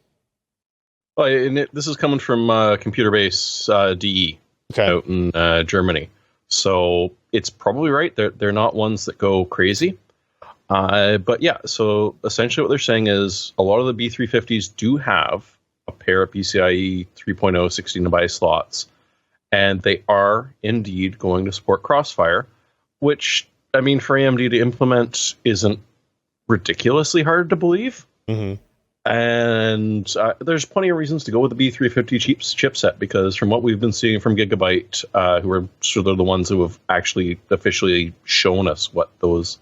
Well, and this is coming from Computer Base DE out in Germany. So it's probably right. They're not ones that go crazy. But yeah, so essentially what they're saying is a lot of the B350s do have a pair of PCIe 3.0 16-device slots, and they are indeed going to support CrossFire, which, I mean, for AMD to implement isn't ridiculously hard to believe. Mm-hmm. And there's plenty of reasons to go with the B350 chipset, because from what we've been seeing from Gigabyte, who are sort of the ones who have actually officially shown us what those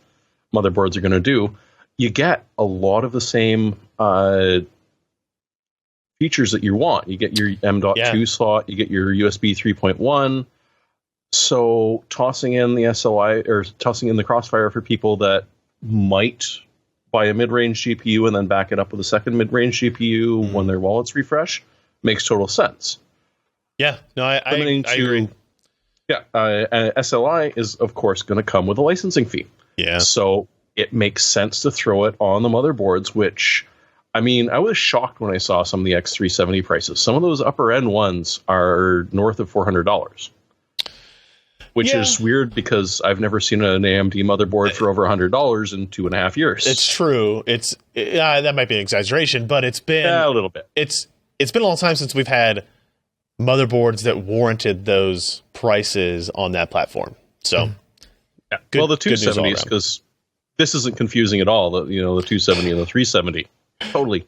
motherboards are going to do, you get a lot of the same features that you want. You get your M.2 slot, you get your USB 3.1. So tossing in the SLI or tossing in the CrossFire for people that might buy a mid-range GPU and then back it up with a second mid-range GPU when their wallets refresh makes total sense. Yeah, no, I agree. Yeah, SLI is, of course, going to come with a licensing fee. Yeah. So it makes sense to throw it on the motherboards, which, I mean, I was shocked when I saw some of the X370 prices. Some of those upper-end ones are north of $400. Which is weird, because I've never seen an AMD motherboard for over $100 in 2.5 years. It's true. That might be an exaggeration, but it's been a little bit. It's been a long time since we've had motherboards that warranted those prices on that platform. So, well, the 270s, because this isn't confusing at all. The 270 and the 370, totally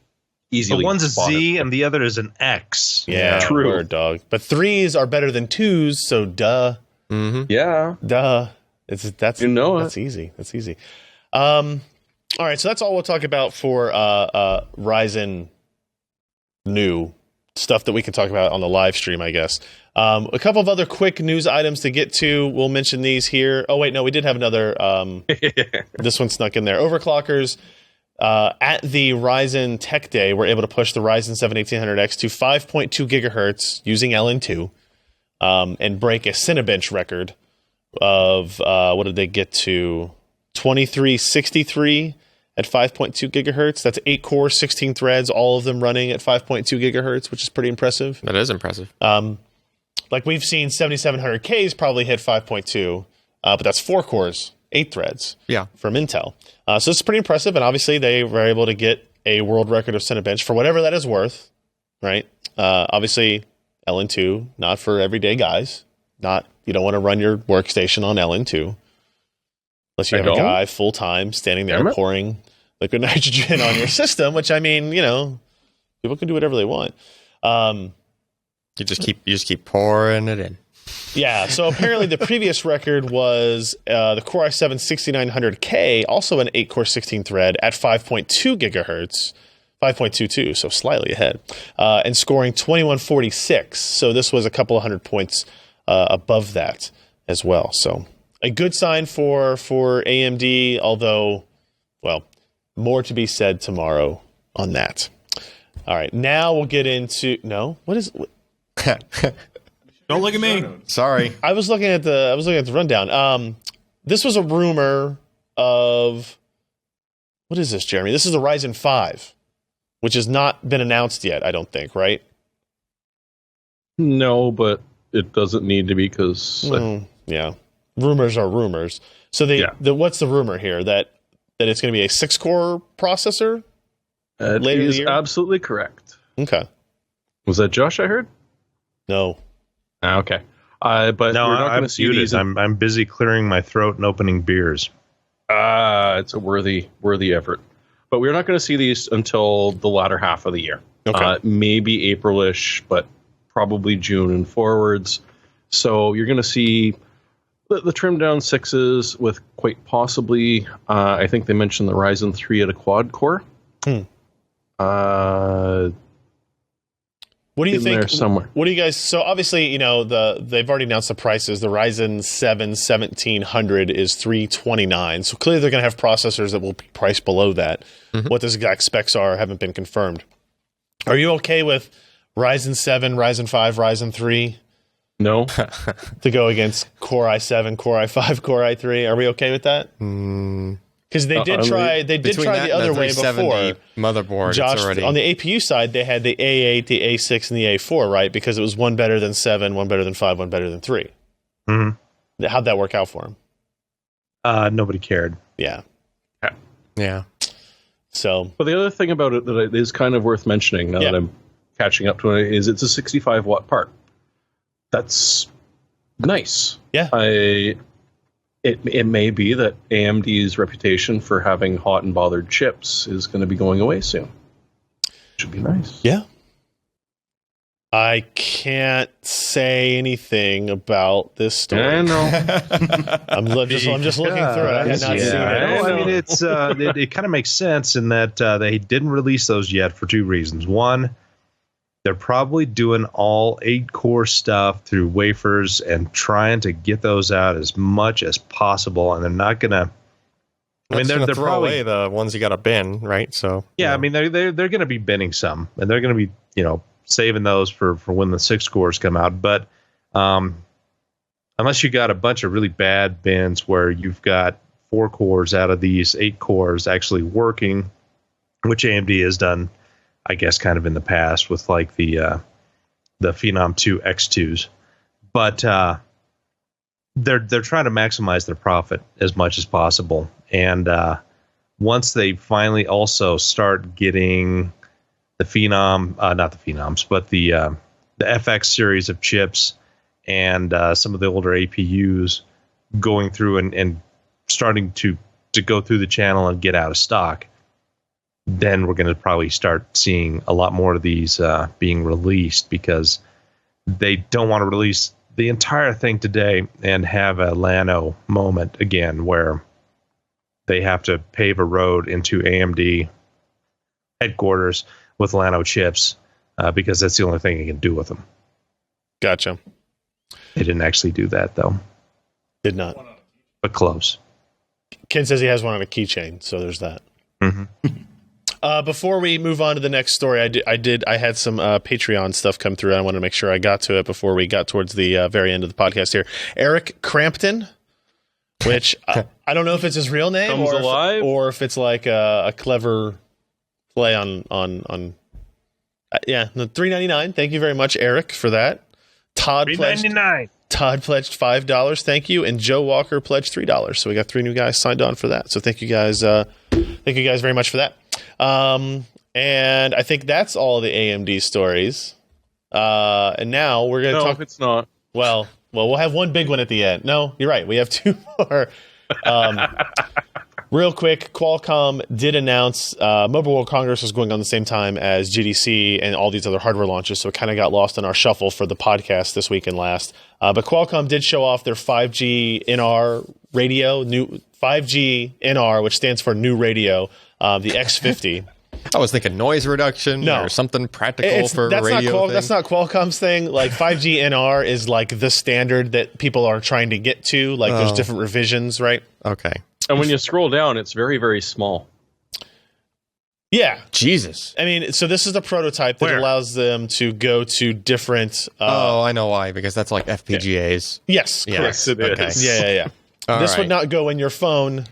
easily. But one's a spotted. Z and the other is an X. Yeah, true, word, dog. But 3s are better than 2s, so duh. Mm-hmm. Yeah, duh. That's easy. That's easy. All right, so that's all we'll talk about for Ryzen new stuff that we can talk about on the live stream, I guess. A couple of other quick news items to get to. We'll mention these here. Oh, wait, no, we did have another. This one snuck in there. Overclockers. At the Ryzen Tech Day, we're able to push the Ryzen 7 1800X to 5.2 gigahertz using LN2 and break a Cinebench record of, what did they get to? 2363 at 5.2 gigahertz. That's 8 cores, 16 threads, all of them running at 5.2 gigahertz, which is pretty impressive. That is impressive. Like we've seen 7700Ks probably hit 5.2, but that's 4 cores, 8 threads from Intel. So it's pretty impressive, and obviously they were able to get a world record of Cinebench for whatever that is worth, right? Obviously, LN2, not for everyday guys. You don't want to run your workstation on LN2. Unless you have a guy full-time standing there pouring liquid nitrogen on your system, which, I mean, people can do whatever they want. You just keep pouring it in. Yeah, so apparently the previous record was the Core i7 6900K, also an 8-core 16-thread at 5.2 gigahertz, 5.22, so slightly ahead, and scoring 2146. So this was a couple of hundred points above that as well. So a good sign for AMD, although, well, more to be said tomorrow on that. All right, now we'll get into what is. Don't look at me. Sorry. I was looking at the rundown. This was a rumor of, what is this, Jeremy? This is a Ryzen 5, which has not been announced yet, I don't think, right? No, but it doesn't need to be because yeah, rumors are rumors. So what's the rumor here? That it's going to be a 6-core processor later in the year? Absolutely correct. Okay. Was that Josh I heard? No. Okay. But no, we're not going to see these. I'm busy clearing my throat and opening beers. It's a worthy effort. But we're not going to see these until the latter half of the year. Okay. Maybe April-ish, but probably June and forwards. So you're going to see the trimmed down 6s with quite possibly, I think they mentioned the Ryzen 3 at a quad core. What do you think? There somewhere. What do you guys? So obviously, they've already announced the prices. The Ryzen 7 1700 is $329. So clearly, they're going to have processors that will be priced below that. Mm-hmm. What those exact specs are haven't been confirmed. Are you okay with Ryzen 7, Ryzen 5, Ryzen 3? No. To go against Core i7, Core i5, Core i3. Are we okay with that? Because they did try. They did try the other way before. Motherboard. Josh, on the APU side, they had the A8, the A6, and the A4, right? Because it was one better than 7, one better than 5, one better than 3. Mm-hmm. How'd that work out for them? Nobody cared. Yeah. So, but the other thing about it that is kind of worth mentioning now that I'm catching up to it is it's a 65 watt part. That's nice. Yeah. It may be that AMD's reputation for having hot and bothered chips is going to be going away soon. Should be nice. Yeah. I can't say anything about this story. I know. I'm just looking through it. I had not seen it. I mean, it's it kind of makes sense in that they didn't release those yet for 2 reasons. One, they're probably doing all 8-core stuff through wafers and trying to get those out as much as possible, and they're not gonna. I mean, they're throw away the ones you got to bin, right? So yeah, I mean, they're going to be binning some, and they're going to be saving those for when the 6 cores come out. But unless you got a bunch of really bad bins where you've got 4 cores out of these 8 cores actually working, which AMD has done, I guess, kind of in the past with like the Phenom 2 X2s, but they're trying to maximize their profit as much as possible. And once they finally also start getting the Phenom, not the Phenoms, but the FX series of chips and some of the older APUs going through and starting to go through the channel and get out of stock, then we're going to probably start seeing a lot more of these being released, because they don't want to release the entire thing today and have a Lano moment again where they have to pave a road into AMD headquarters with Llano chips because that's the only thing you can do with them. Gotcha. They didn't actually do that, though. Did not. But close. Ken says he has one on a keychain, so there's that. Mm-hmm. Before we move on to the next story, I had some Patreon stuff come through. I wanted to make sure I got to it before we got towards the very end of the podcast here. Eric Crampton, which I don't know if it's his real name or if it's like a clever play on $3.99. Thank you very much, Eric, for that. Todd pledged $5. Thank you, and Joe Walker pledged $3. So we got 3 new guys signed on for that. So thank you guys. Thank you guys very much for that. And I think that's all the AMD stories. And now we're going to talk. No, it's not. Well, we'll have one big one at the end. No, you're right. We have 2 more. Real quick, Qualcomm did announce Mobile World Congress was going on the same time as GDC and all these other hardware launches, so it kind of got lost in our shuffle for the podcast this week and last. But Qualcomm did show off their 5G NR radio, new 5G NR, which stands for New Radio, the X50. I was thinking noise reduction or something practical for radio. That's not Qualcomm's thing. Like 5G NR is like the standard that people are trying to get to. Like there's different revisions, right? Okay. And when you scroll down, it's very, very small. Yeah. Jesus. I mean, so this is the prototype that allows them to go to different... I know why, because that's like FPGAs. Yes, correct. Yes, it is. Yeah. This would not go in your phone,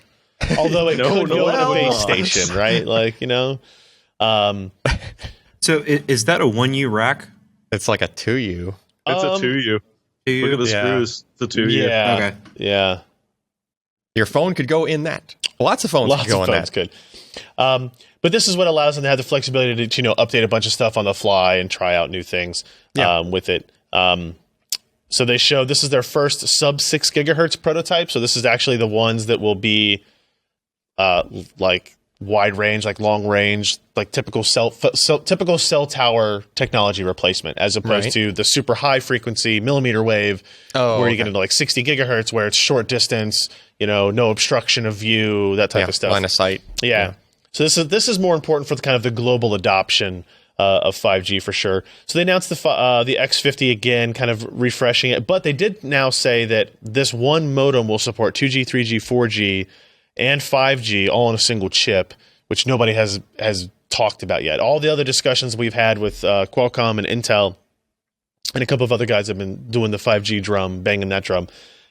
although it could go in a base station, right? Like, you know... So is that a 1U rack? It's like a 2U. It's a 2U. Look at the screws. It's a 2U. Yeah. Okay. Yeah. Your phone could go in that. Lots of phones could go in that. Could. But this is what allows them to have the flexibility to, update a bunch of stuff on the fly and try out new things with it. So they show this is their first sub 6 gigahertz prototype. So this is actually the ones that will be like wide range, like long range, like typical cell tower technology replacement, as opposed to the super high frequency millimeter wave, where you get into like 60 gigahertz, where it's short distance, no obstruction of view, that type of stuff. Line of sight. Yeah. So this is more important for the kind of the global adoption of 5G for sure. So they announced the X50 again, kind of refreshing it, but they did now say that this one modem will support 2G, 3G, 4G, and 5G all on a single chip, which nobody has talked about yet. All the other discussions we've had with Qualcomm and Intel and a couple of other guys have been doing the 5G drum, banging that drum,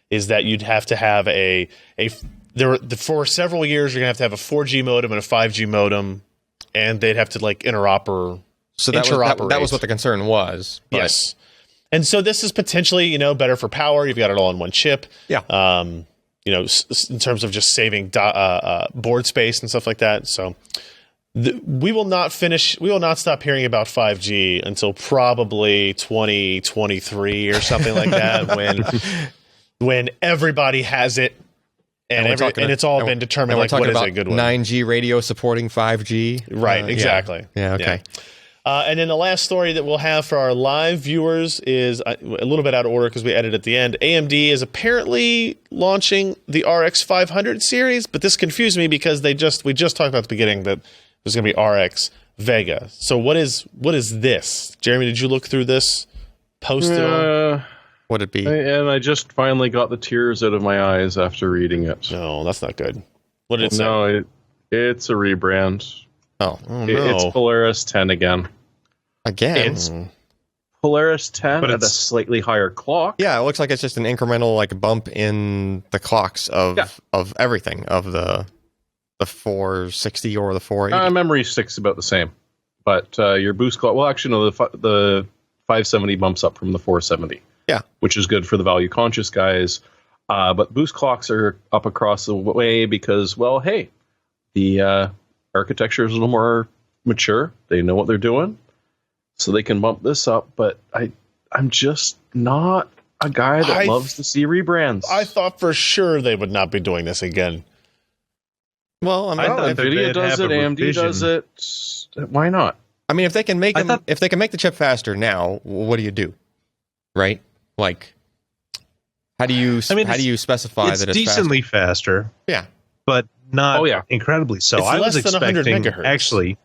is that you'd have to have for several years, you're going to have a 4G modem and a 5G modem, and they'd have to like interoperate. So that was what the concern was. Yes. And so this is potentially, better for power. You've got it all in one chip. Yeah. In terms of just saving board space and stuff like that. So we will not stop hearing about 5G until probably 2023 or something like that, when everybody has it and it's all been determined. Like, what is a good one? 9G radio supporting 5G. Right. Exactly. Yeah. Okay. Yeah. And then the last story that we'll have for our live viewers is a little bit out of order because we added at the end. AMD is apparently launching the RX 500 series, but this confused me because we just talked about at the beginning that there's going to be RX Vega. So what is this? Jeremy, did you look through this post? Would it be? And I just finally got the tears out of my eyes after reading it. No, that's not good. What did it say? No, it's a rebrand. Oh no. It's Polaris 10 again. It's Polaris 10 but at a slightly higher clock. Yeah, it looks like it's just an incremental like bump in the clocks of everything, of the 460 or the 480. Memory sticks about the same, but your boost clock. Well, actually, no, the 570 bumps up from the 470. Yeah, which is good for the value conscious guys. But boost clocks are up across the way because, well, hey, the architecture is a little more mature. They know what they're doing, so they can bump this up. But I'm just not a guy that loves to see rebrands. I thought for sure they would not be doing this again. Well, I mean, Nvidia does it, AMD does it. Why not? I mean, if they can make the chip faster now, what do you do? Right? Like, how do you specify that it's decently faster? Yeah. but not incredibly so. It's I was less than 100 expecting megahertz. actually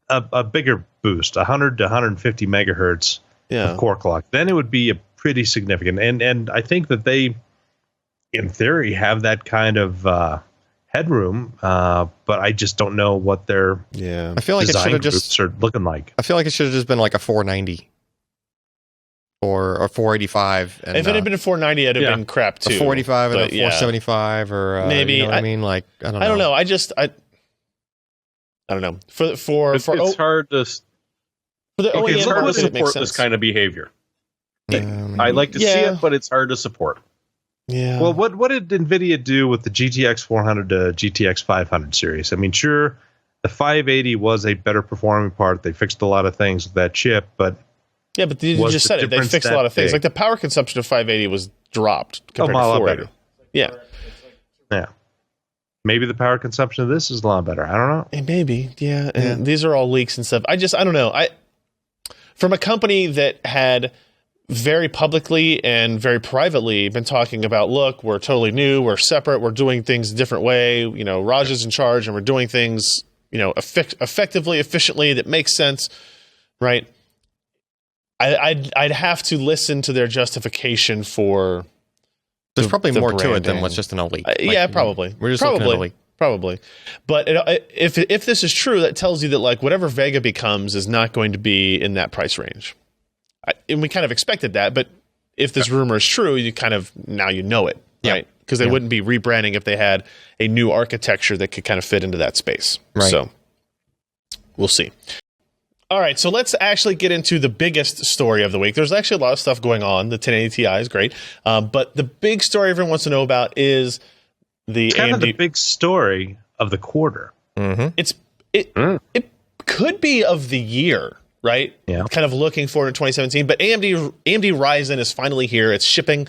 a bigger boost, 100 to 150 megahertz of core clock. Then it would be a pretty significant. And I think that they, in theory, have that kind of headroom, but I just don't know what their I feel like it should have just are looking like. I feel like it should have just been like a 490 or a 485. And, if it had been a 490, it'd have been crap too. A 485 and a 475, or maybe. You know what I mean? Like I don't know. I don't know. I don't know. It's hard to. It's hard to support this kind of behavior. I like to see it, but it's hard to support. Yeah. Well, what did Nvidia do with the GTX 400 to GTX 500 series? I mean, sure, the 580 was a better performing part. They fixed a lot of things with that chip, but but you just said it. They fixed a lot of things. Like the power consumption of 580 was dropped compared to 480. Yeah. Yeah. Maybe the power consumption of this is a lot better. I don't know. Maybe, yeah. And these are all leaks and stuff. I don't know. From a company that had very publicly and very privately been talking about, look, we're totally new, we're separate, we're doing things a different way. You know, Raj is in charge, and we're doing things, you know, effectively, efficiently, that makes sense, right? I'd have to listen to their justification for. There's probably more to it than what's just an leak. Probably. We're just looking at a leak. Probably. But if this is true, that tells you that like whatever Vega becomes is not going to be in that price range. And we kind of expected that, but if this rumor is true, you kind of now you know it, right? Because they wouldn't be rebranding if they had a new architecture that could kind of fit into that space. Right. So we'll see. All right, so let's actually get into the biggest story of the week. There's actually a lot of stuff going on. The 1080 Ti is great, but the big story everyone wants to know about is the kind AMD. of the big story of the quarter. Mm-hmm. It could be of the year, right? Yeah. Kind of looking forward to 2017, but AMD Ryzen is finally here. It's shipping.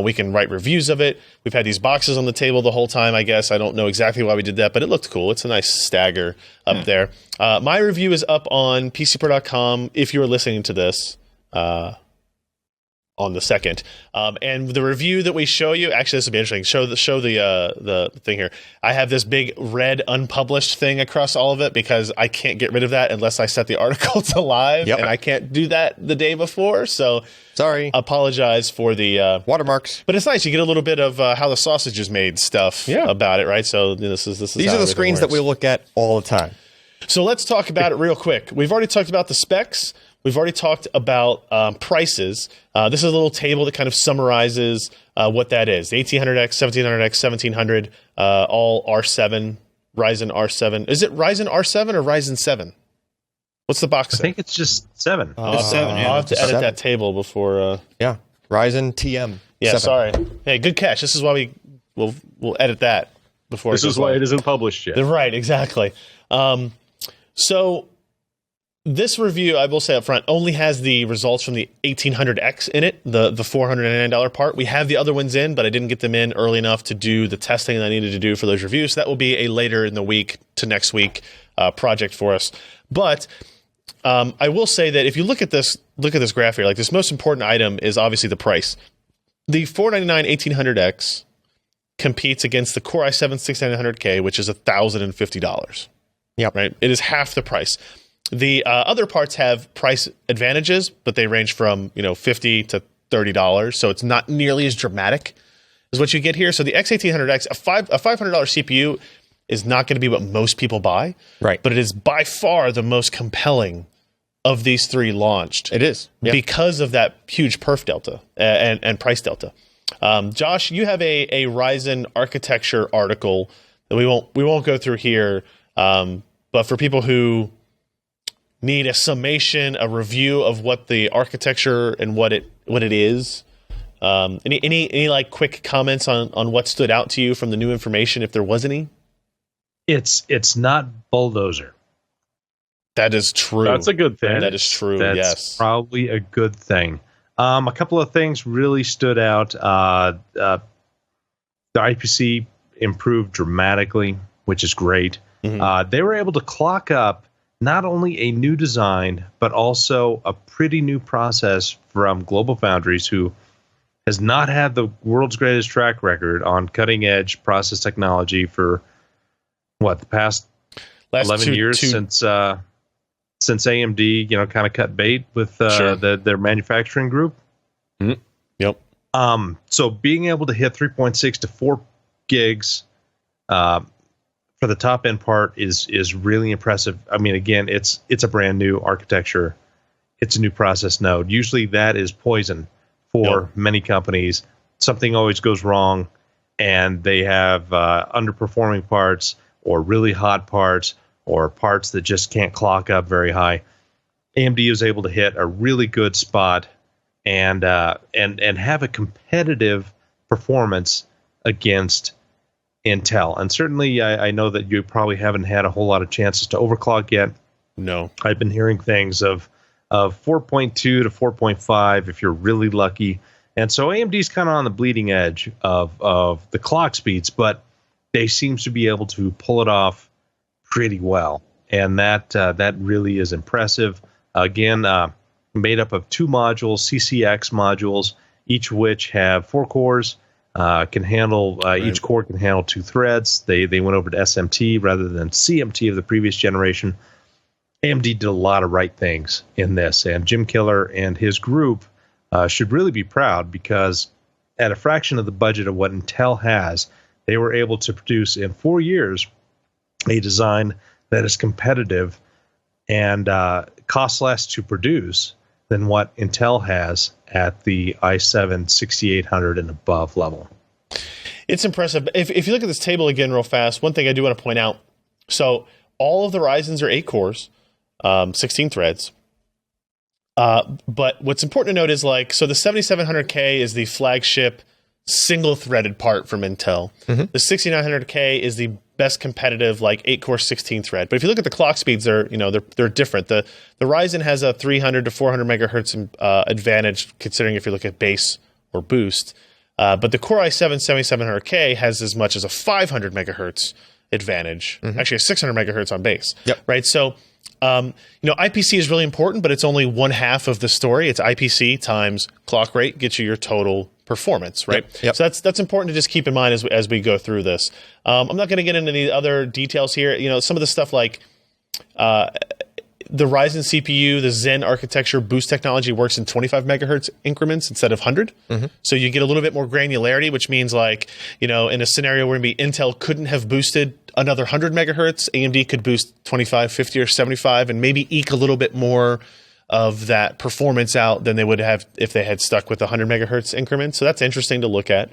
We can write reviews of it. We've had these boxes on the table the whole time, I guess. I don't know exactly why we did that, but it looked cool. It's a nice stagger up there. My review is up on PCPro.com if you're listening to this on the 2nd. And the review that we show you, actually, this will be interesting. Show the thing here. I have this big red unpublished thing across all of it because I can't get rid of that unless I set the article to live, and I can't do that the day before. So sorry. Apologize for the watermarks. But it's nice. You get a little bit of how the sausage is made stuff about it, right? So this is these are the screens that we look at all the time. So let's talk about it real quick. We've already talked about the specs. We've already talked about prices. This is a little table that kind of summarizes what that is. The 1800X, 1700X, 1700, all R7, Ryzen R7. Is it Ryzen R7 or Ryzen 7? What's the box say? I think it's just 7. It's 7, yeah. I'll have to edit that table before. Ryzen TM. Yeah, 7. sorry. Hey, good catch. This is why we'll edit that before. This is why it isn't published yet. Right, exactly. So this review, I will say up front, only has the results from the 1800X in it, the $499 part. We have the other ones in, but I didn't get them in early enough to do the testing that I needed to do for those reviews. So that will be a later in the week to next week project for us. But I will say that if you look at this graph here, like this most important item is obviously the price. The $499 1800X competes against the Core i7 6900K, which is $1,050. Yep. Right. It is half the price. The other parts have price advantages, but they range from $50 to $30, so it's not nearly as dramatic as what you get here. So the X1800X, a $500 CPU, is not going to be what most people buy, right? But it is by far the most compelling of these three launched. It is because of that huge perf delta and price delta. Josh, you have a Ryzen architecture article that we won't go through here, but for people who need a summation, a review of what the architecture and what it is. Any like quick comments on what stood out to you from the new information, if there was any? It's not bulldozer. That is true. That's a good thing. That is true. That's yes, probably a good thing. A couple of things really stood out. The IPC improved dramatically, which is great. Mm-hmm. They were able to clock up not only a new design, but also a pretty new process from GlobalFoundries, who has not had the world's greatest track record on cutting edge process technology for the past 11 years since AMD, kind of cut bait with their manufacturing group. Mm-hmm. Yep. So being able to hit 3.6 to 4 gigs for the top end part is really impressive. I mean, again, it's a brand new architecture. It's a new process node. Usually that is poison for many companies. Something always goes wrong, and they have underperforming parts or really hot parts or parts that just can't clock up very high. AMD is able to hit a really good spot and have a competitive performance against Intel. And certainly I know that you probably haven't had a whole lot of chances to overclock yet. No. I've been hearing things of 4.2 to 4.5 if you're really lucky. And so AMD's kind of on the bleeding edge of the clock speeds, but they seem to be able to pull it off pretty well. And that really is impressive. Again, made up of 2 modules, CCX modules, each of which have 4 cores, can handle each core can handle 2 threads. They went over to SMT rather than CMT of the previous generation. AMD did a lot of right things in this, and Jim Killer and his group should really be proud, because at a fraction of the budget of what Intel has, they were able to produce in 4 years a design that is competitive and costs less to produce than what Intel has at the i7 6800 and above level. It's impressive. If you look at this table again real fast, one thing I do want to point out, so all of the Ryzens are 8 cores, 16 threads. But what's important to note is, so the 7700K is the flagship single-threaded part from Intel. Mm-hmm. The 6900K is the best competitive 8-core 16-thread. But if you look at the clock speeds, they're different. The Ryzen has a 300 to 400 megahertz advantage, considering if you look at base or boost. But the Core i7 7700K has as much as a 500 megahertz advantage. Mm-hmm. Actually, a 600 megahertz on base. Yep. Right. So, IPC is really important, but it's only one half of the story. It's IPC times clock rate gets you your total performance, right? Yep. So that's important to just keep in mind as we go through this. I'm not going to get into any other details here. Some of the stuff like the Ryzen CPU, the Zen architecture boost technology works in 25 megahertz increments instead of 100. Mm-hmm. So you get a little bit more granularity, which means in a scenario where maybe Intel couldn't have boosted another 100 megahertz, AMD could boost 25, 50, or 75 and maybe eke a little bit more of that performance out than they would have if they had stuck with 100 megahertz increments. So that's interesting to look at.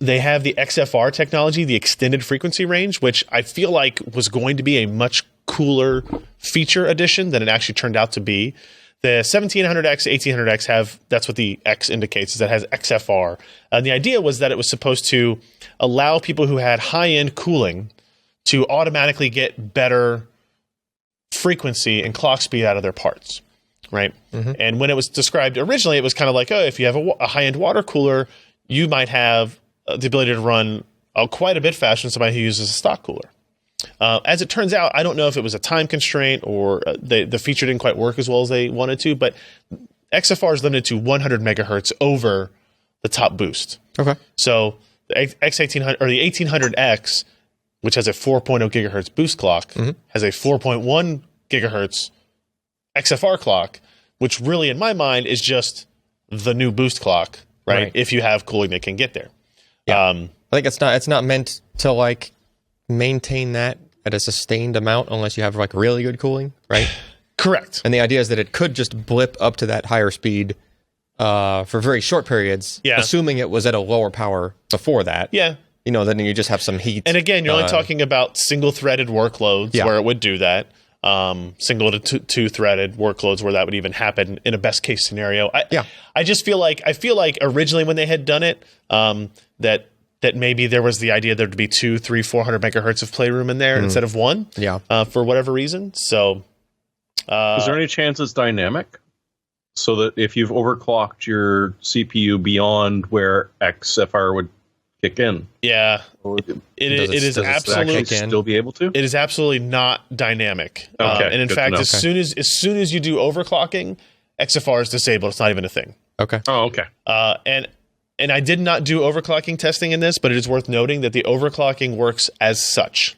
They have the XFR technology, the extended frequency range, which I feel like was going to be a much cooler feature addition than it actually turned out to be. The 1700X, 1800X that's what the X indicates, is that it has XFR. And the idea was that it was supposed to allow people who had high-end cooling to automatically get better frequency and clock speed out of their parts, right? Mm-hmm. And when it was described originally, it was kind of like, if you have a high-end water cooler, you might have the ability to run quite a bit faster than somebody who uses a stock cooler. As it turns out, I don't know if it was a time constraint or the feature didn't quite work as well as they wanted to, but XFR is limited to 100 megahertz over the top boost. Okay. So the X1800 or the 1800X, which has a 4.0 gigahertz boost clock, mm-hmm. has a 4.1 gigahertz XFR clock, which really, in my mind, is just the new boost clock, right? If you have cooling that can get there. Yeah. I think it's not meant to maintain that at a sustained amount unless you have really good cooling, right? Correct. And the idea is that it could just blip up to that higher speed for very short periods, assuming it was at a lower power before that. Yeah. Then you just have some heat. And again, you're only talking about single-threaded workloads where it would do that. Single to two-threaded workloads where that would even happen in a best-case scenario. I just feel like originally when they had done it, that maybe there was the idea there to be 200, 300, 400 megahertz of playroom in there instead of 1. Yeah. For whatever reason. So, is there any chance it's dynamic? So that if you've overclocked your CPU beyond where XFR would kick in. Yeah, it is absolutely still be able to. It is absolutely not dynamic. Okay, and in fact, as soon as you do overclocking, XFR is disabled. It's not even a thing. Okay. Oh, okay. And I did not do overclocking testing in this, but it is worth noting that the overclocking works as such.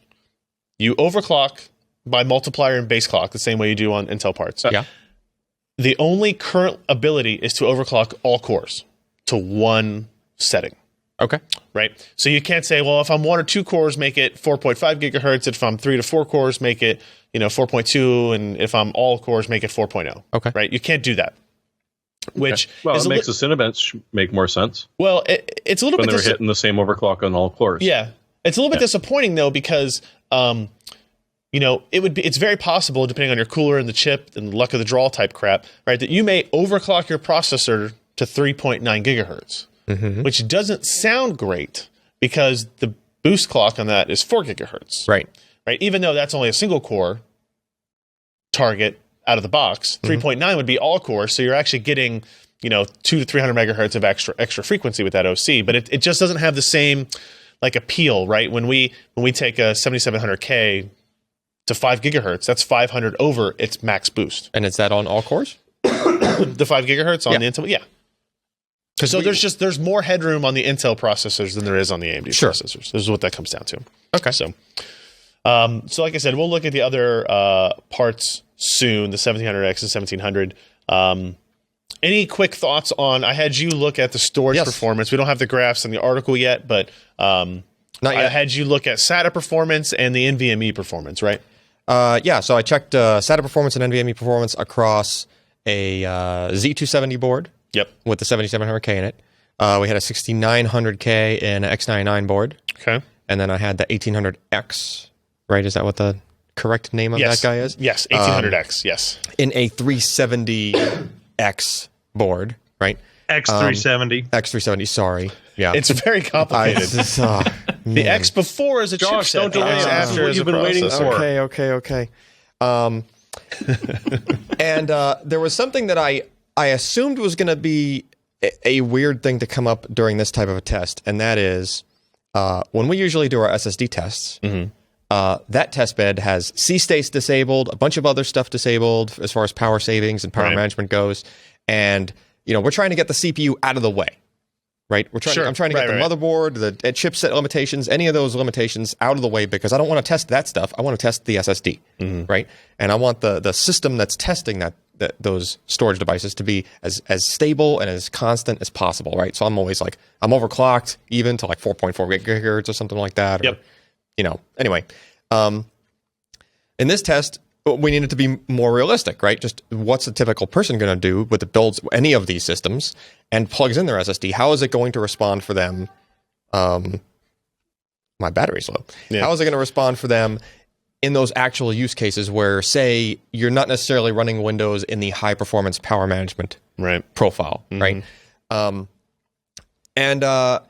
You overclock by multiplier and base clock, the same way you do on Intel parts. Yeah. The only current ability is to overclock all cores to one setting. Okay. Right? So you can't say, well, if I'm 1 or 2 cores, make it 4.5 gigahertz. If I'm 3 to 4 cores, make it 4.2. And if I'm all cores, make it 4.0. Okay. Right? You can't do that. Which it makes the Cinebench make more sense. Well, it's a little when bit they're hitting the same overclock on all cores. Yeah, it's a little bit disappointing though because it's very possible, depending on your cooler and the chip and the luck of the draw type crap, right, that you may overclock your processor to 3.9 gigahertz, which doesn't sound great because the boost clock on that is 4 gigahertz. Right. Right. Even though that's only a single core target out of the box, 3.9 would be all cores, so you're actually getting 200 to 300 megahertz of extra frequency with that OC, but it just doesn't have the same like appeal, right? When we take a 7700K to 5 gigahertz, that's 500 over its max boost. And is that on all cores? The 5 gigahertz on the Intel, So there's more headroom on the Intel processors than there is on the AMD processors. This is what that comes down to. Okay. So like I said, we'll look at the other parts soon, the 1700X and 1700. Any quick thoughts on? I had you look at the storage performance. We don't have the graphs in the article yet, but not yet. I had you look at SATA performance and the NVMe performance, right? So I checked SATA performance and NVMe performance across a Z270 board. Yep. With the 7700K in it. We had a 6900K in an X99 board. Okay. And then I had the 1800X, right? Is that what the correct name of that guy is? Yes, 1800X, yes. In a 370X board, right? X370. X370, sorry. Yeah. It's very complicated. The X before is a chipset. Don't delay it. This is what you've been waiting for. Okay. And there was something that I assumed was going to be a weird thing to come up during this type of a test, and that is when we usually do our SSD tests, that test bed has C states disabled, a bunch of other stuff disabled as far as power savings and power management goes, and we're trying to get the CPU out of the way, right? I'm trying to get the motherboard, the chipset limitations, any of those limitations out of the way because I don't want to test that stuff. I want to test the SSD, right? And I want the system that's testing those storage devices to be as stable and as constant as possible, right? So I'm always like, I'm overclocked even to like 4.4 gigahertz or something like that. Or, anyway. In this test, we needed to be more realistic, right? Just what's a typical person going to do with the builds any of these systems and plugs in their SSD? How is it going to respond for them? My battery's low. Yeah. How is it going to respond for them in those actual use cases where, say, you're not necessarily running Windows in the high performance power management profile, right? And I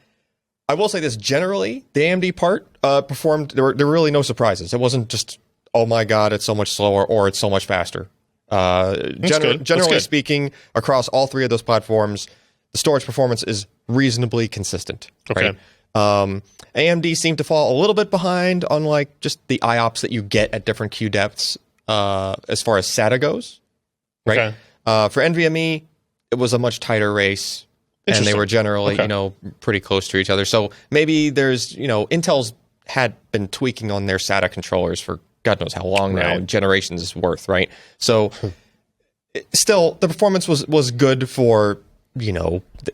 will say this generally, the AMD part performed. There were really no surprises. It wasn't just, oh my god, it's so much slower or it's so much faster. Generally speaking, across all three of those platforms, the storage performance is reasonably consistent. Okay. Right? AMD seemed to fall a little bit behind on like just the IOPS that you get at different queue depths as far as SATA goes. Right. Okay. For NVMe, it was a much tighter race. And they were generally, pretty close to each other. So maybe there's, Intel's had been tweaking on their SATA controllers for God knows how long now, generations worth, right? So still, the performance was good for,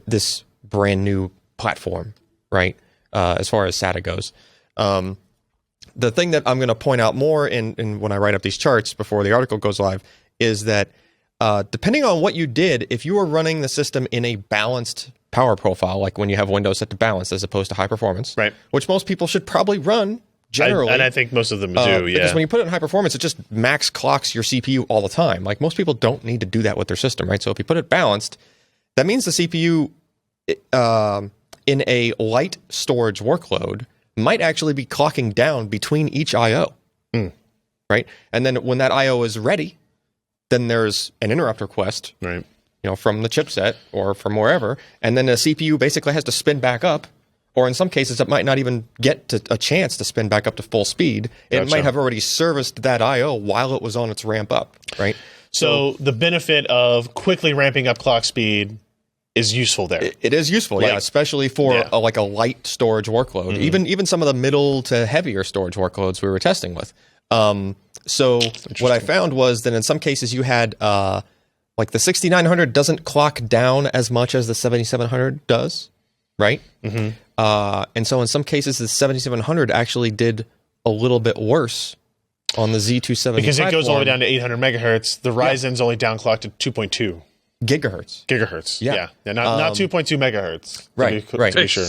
this brand new platform, right? As far as SATA goes. The thing that I'm going to point out more in when I write up these charts before the article goes live is that depending on what you did, if you were running the system in a balanced power profile, like when you have Windows set to balanced as opposed to high performance, which most people should probably run generally. And I think most of them do, Because when you put it in high performance, it just max clocks your CPU all the time. Like most people don't need to do that with their system, right? So if you put it balanced, that means the CPU in a light storage workload might actually be clocking down between each I/O, right? And then when that I/O is ready, then there's an interrupt request, from the chipset or from wherever, and then the CPU basically has to spin back up, or in some cases it might not even get a chance to spin back up to full speed. It might have already serviced that I/O while it was on its ramp up, right? So the benefit of quickly ramping up clock speed is useful there. It is useful, yeah, especially for a light storage workload. Even some of the middle to heavier storage workloads we were testing with. So what I found was that in some cases you had like the 6900 doesn't clock down as much as the 7700 does, right? And so in some cases the 7700 actually did a little bit worse on the Z270 because it goes all the way platform. down to 800 megahertz. The Ryzen's only downclocked to 2.2 gigahertz. Yeah, not 2.2 megahertts. Right. To be sure.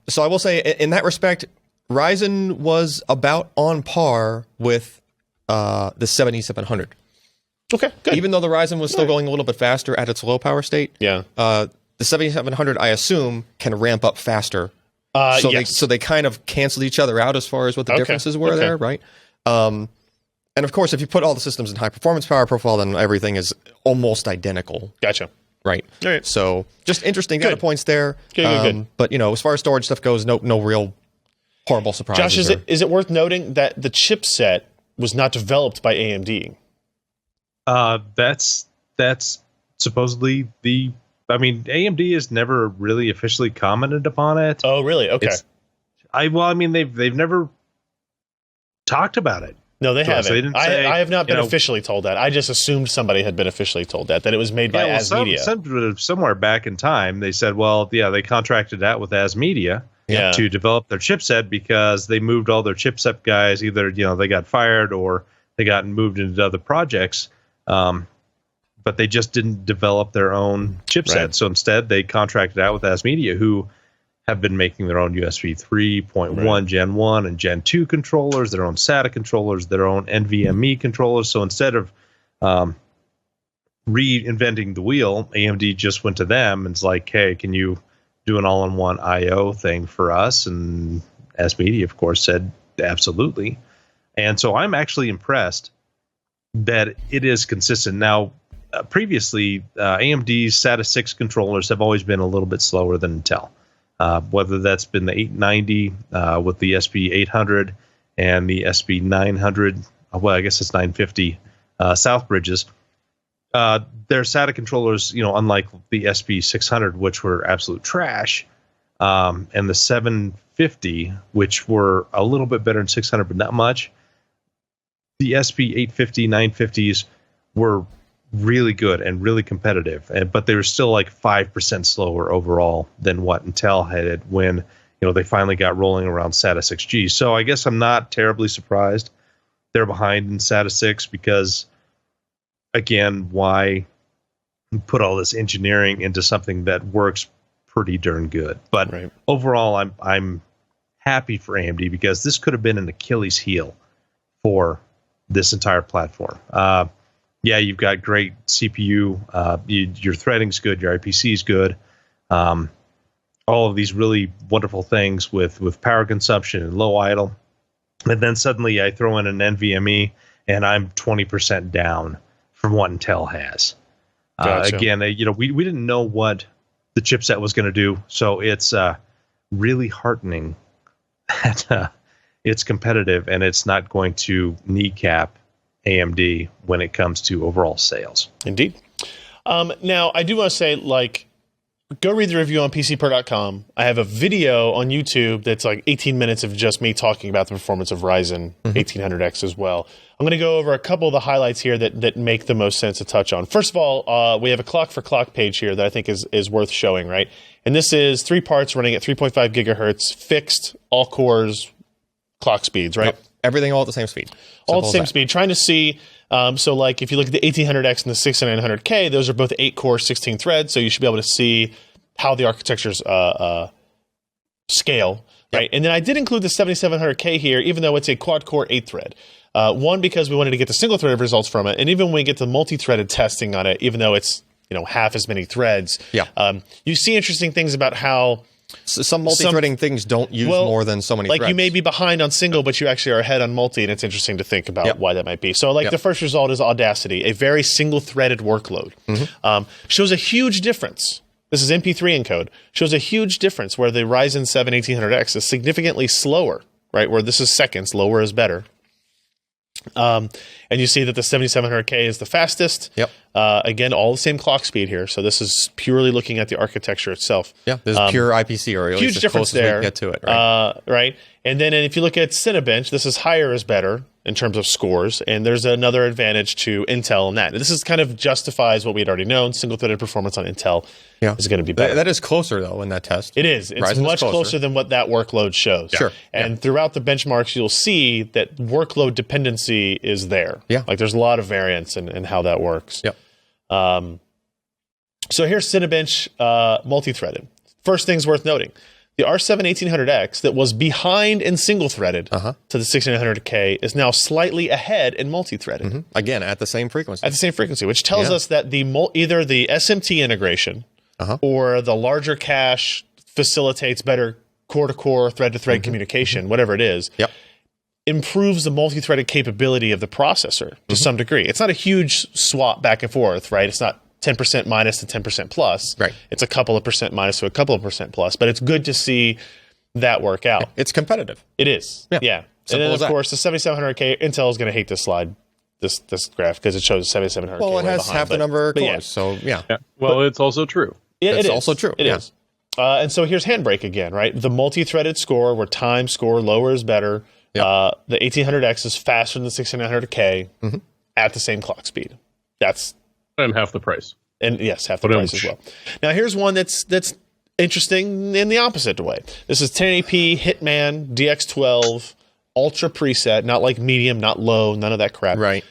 So I will say in that respect, Ryzen was about on par with the 7700. Okay, good. Even though the Ryzen was still going a little bit faster at its low power state, the 7700, I assume, can ramp up faster. So they kind of canceled each other out as far as what the differences were there, right? And of course, if you put all the systems in high performance power profile, then everything is almost identical. Gotcha. Right. All right. So just interesting data points there. Good. But as far as storage stuff goes, no real horrible surprises. Josh, is it worth noting that the chipset was not developed by AMD? That's supposedly AMD has never really officially commented upon it. Oh, really? Okay. They've never talked about it. No, they haven't. So they didn't say, I have not been officially told that. I just assumed somebody had been officially told that it was made by ASMedia. Somewhere back in time, they said, they contracted out with ASMedia to develop their chipset because they moved all their chipset guys. Either they got fired or they got moved into other projects. But they just didn't develop their own chipset. Right. So instead, they contracted out with ASMedia, who have been making their own USB 3.1 Gen 1 and Gen 2 controllers, their own SATA controllers, their own NVMe controllers. So instead of reinventing the wheel, AMD just went to them and it's like, hey, can you do an all-in-one I/O thing for us? And ASMedia, of course, said absolutely. And so I'm actually impressed that it is consistent. Now, previously, AMD's SATA 6 controllers have always been a little bit slower than Intel. Whether that's been the 890 with the SB800 and the SB900, well, I guess it's 950 South Bridges. Their SATA controllers, unlike the SB600, which were absolute trash, and the 750, which were a little bit better than 600, but not much. The SB850, 950s were really good and really competitive, but they were still like 5% slower overall than what Intel had when they finally got rolling around SATA 6G. So I guess I'm not terribly surprised they're behind in SATA 6 because, again, why put all this engineering into something that works pretty darn good? But overall, I'm happy for AMD because this could have been an Achilles heel for this entire platform. You've got great CPU. Your threading's good. Your IPC's good. All of these really wonderful things with power consumption and low idle. And then suddenly I throw in an NVMe and I'm 20% down from what Intel has. Gotcha. Again, we didn't know what the chipset was going to do. So it's really heartening that it's competitive and it's not going to kneecap AMD when it comes to overall sales. Indeed. Now, I do want to say, go read the review on PCPer.com. I have a video on YouTube that's like 18 minutes of just me talking about the performance of Ryzen 1800X as well. I'm going to go over a couple of the highlights here that make the most sense to touch on. First of all, we have a clock for clock page here that I think is worth showing, right? And this is 3 parts running at 3.5 gigahertz, fixed, all cores, clock speeds, right? Yep. Everything all at the same speed. All at the same speed. Trying to see, if you look at the 1800X and the 6900K, those are both 8-core, 16 threads, so you should be able to see how the architectures scale, right? And then I did include the 7700K here, even though it's a quad-core 8-thread. One, because we wanted to get the single-threaded results from it, and even when we get the multi-threaded testing on it, even though it's half as many threads, you see interesting things about how some multi-threading things don't use more than so many threads. You may be behind on single, but you actually are ahead on multi, and it's interesting to think about why that might be. So the first result is Audacity, a very single-threaded workload. Shows a huge difference. This is MP3 encode. Shows a huge difference where the Ryzen 7 1800X is significantly slower, right? Where this is seconds, lower is better. And you see that the 7700K is the fastest. Again, all the same clock speed here. So this is purely looking at the architecture itself. Yeah, this is pure IPC, or at huge least as difference close as we there. can get to it. Right? Right. And then if you look at Cinebench, this is higher is better in terms of scores. And there's another advantage to Intel in that. This is kind of justifies what we had already known. Single-threaded performance on Intel is going to be better. That is closer, though, in that test. It is. It's Ryzen much closer than what that workload shows. Sure. And throughout the benchmarks, you'll see that workload dependency is there. Yeah. Like there's a lot of variance in how that works. Yep. So here's Cinebench multi-threaded. First thing's worth noting. The R7 1800X that was behind in single-threaded to the 6900K is now slightly ahead in multi-threaded. Mm-hmm. Again, at the same frequency. At the same frequency, which tells us that either the SMT integration or the larger cache facilitates better core-to-core, thread-to-thread communication, whatever it is, improves the multi-threaded capability of the processor to some degree. It's not a huge swap back and forth, right? It's not 10% minus to 10% plus. Right. It's a couple of percent minus to a couple of percent plus, but it's good to see that work out. It's competitive. It is. Yeah. And then, of course, the 7700K, Intel is going to hate this slide, this graph, because it shows 7700K. Well, it has behind, half the number of cores, yeah. so yeah. Well, it's also true. It's also true. It is. And so here's Handbrake again, right? The multi-threaded score, where time score lower is better. The 1800X is faster than the 6900K at the same clock speed. That's And half the price. And yes, half the price as well. Now here's one that's interesting in the opposite way. This is 1080p Hitman DX12 Ultra preset, not like medium, not low, none of that crap. Right.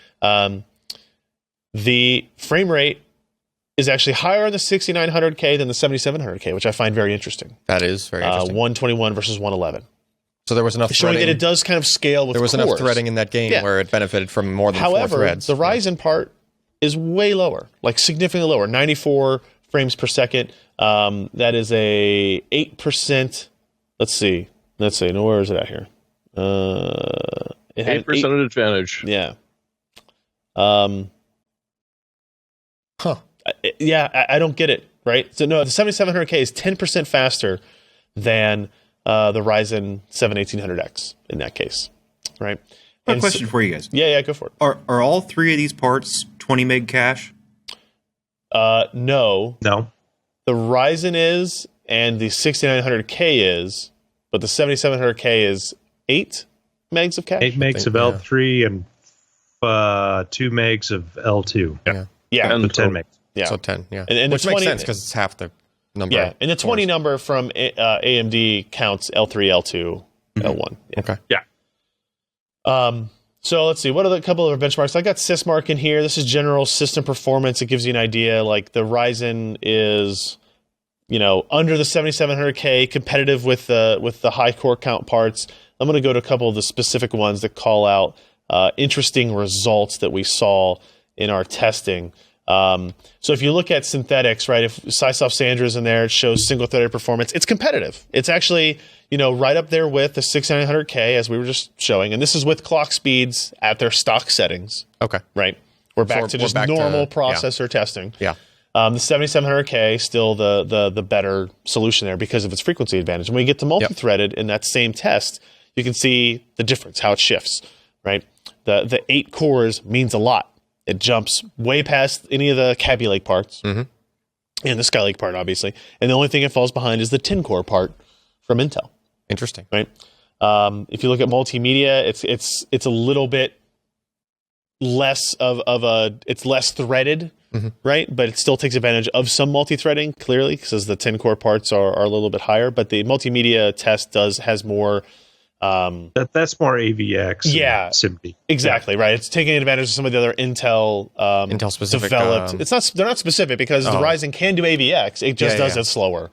The frame rate is actually higher on the 6900K than the 7700K, which I find very interesting. That is very interesting. 121 versus 111. So there was enough showing threading. that it does kind of scale with There was cores. enough threading in that game where it benefited from more than However, 4 threads. the Ryzen part is way lower, like significantly lower, 94 frames per second. That is a 8%. Let's see. No, where is it at here? It had 8% advantage. Yeah. I don't get it, right? So no, the 7700K is 10% faster than the Ryzen 7 1800X in that case, right? I have a question for you guys. Yeah, go for it. Are all three of these parts 20 meg cache? No. No. The Ryzen is, and the 6900K is, but the 7700K is 8 megs of cache. 8 megs of L3 and 2 megs of L2. Yeah. And 10 megs. Yeah. So 10, And which 20, makes sense because it's half the number. Yeah, and the 20 number from AMD counts L3, L2, L1. Yeah. Okay. Yeah. So let's see. What are the couple of benchmarks? I got Sysmark in here. This is general system performance. It gives you an idea. Like the Ryzen is, under the 7700K, competitive with the high core count parts. I'm going to go to a couple of the specific ones that call out interesting results that we saw in our testing. So if you look at synthetics, right, if Sysoft Sandra's in there, it shows single-threaded performance. It's competitive. It's actually, right up there with the 6900K, as we were just showing. And this is with clock speeds at their stock settings. Okay. Right? We're back to just normal processor testing. Yeah. The 7700K, still the better solution there because of its frequency advantage. When we get to multi-threaded in that same test, you can see the difference, how it shifts, right? The 8 cores means a lot. It jumps way past any of the Kaby Lake parts and the Skylake part, obviously. And the only thing it falls behind is the 10-core part from Intel. Interesting. Right? If you look at multimedia, it's a little bit less it's less threaded, right? But it still takes advantage of some multi-threading, clearly, because the 10-core parts are a little bit higher. But the multimedia test has more... that's more AVX. SIMD. Exactly, right. It's taking advantage of some of the other Intel specific developed. They're not specific because the Ryzen can do AVX. It just does it slower.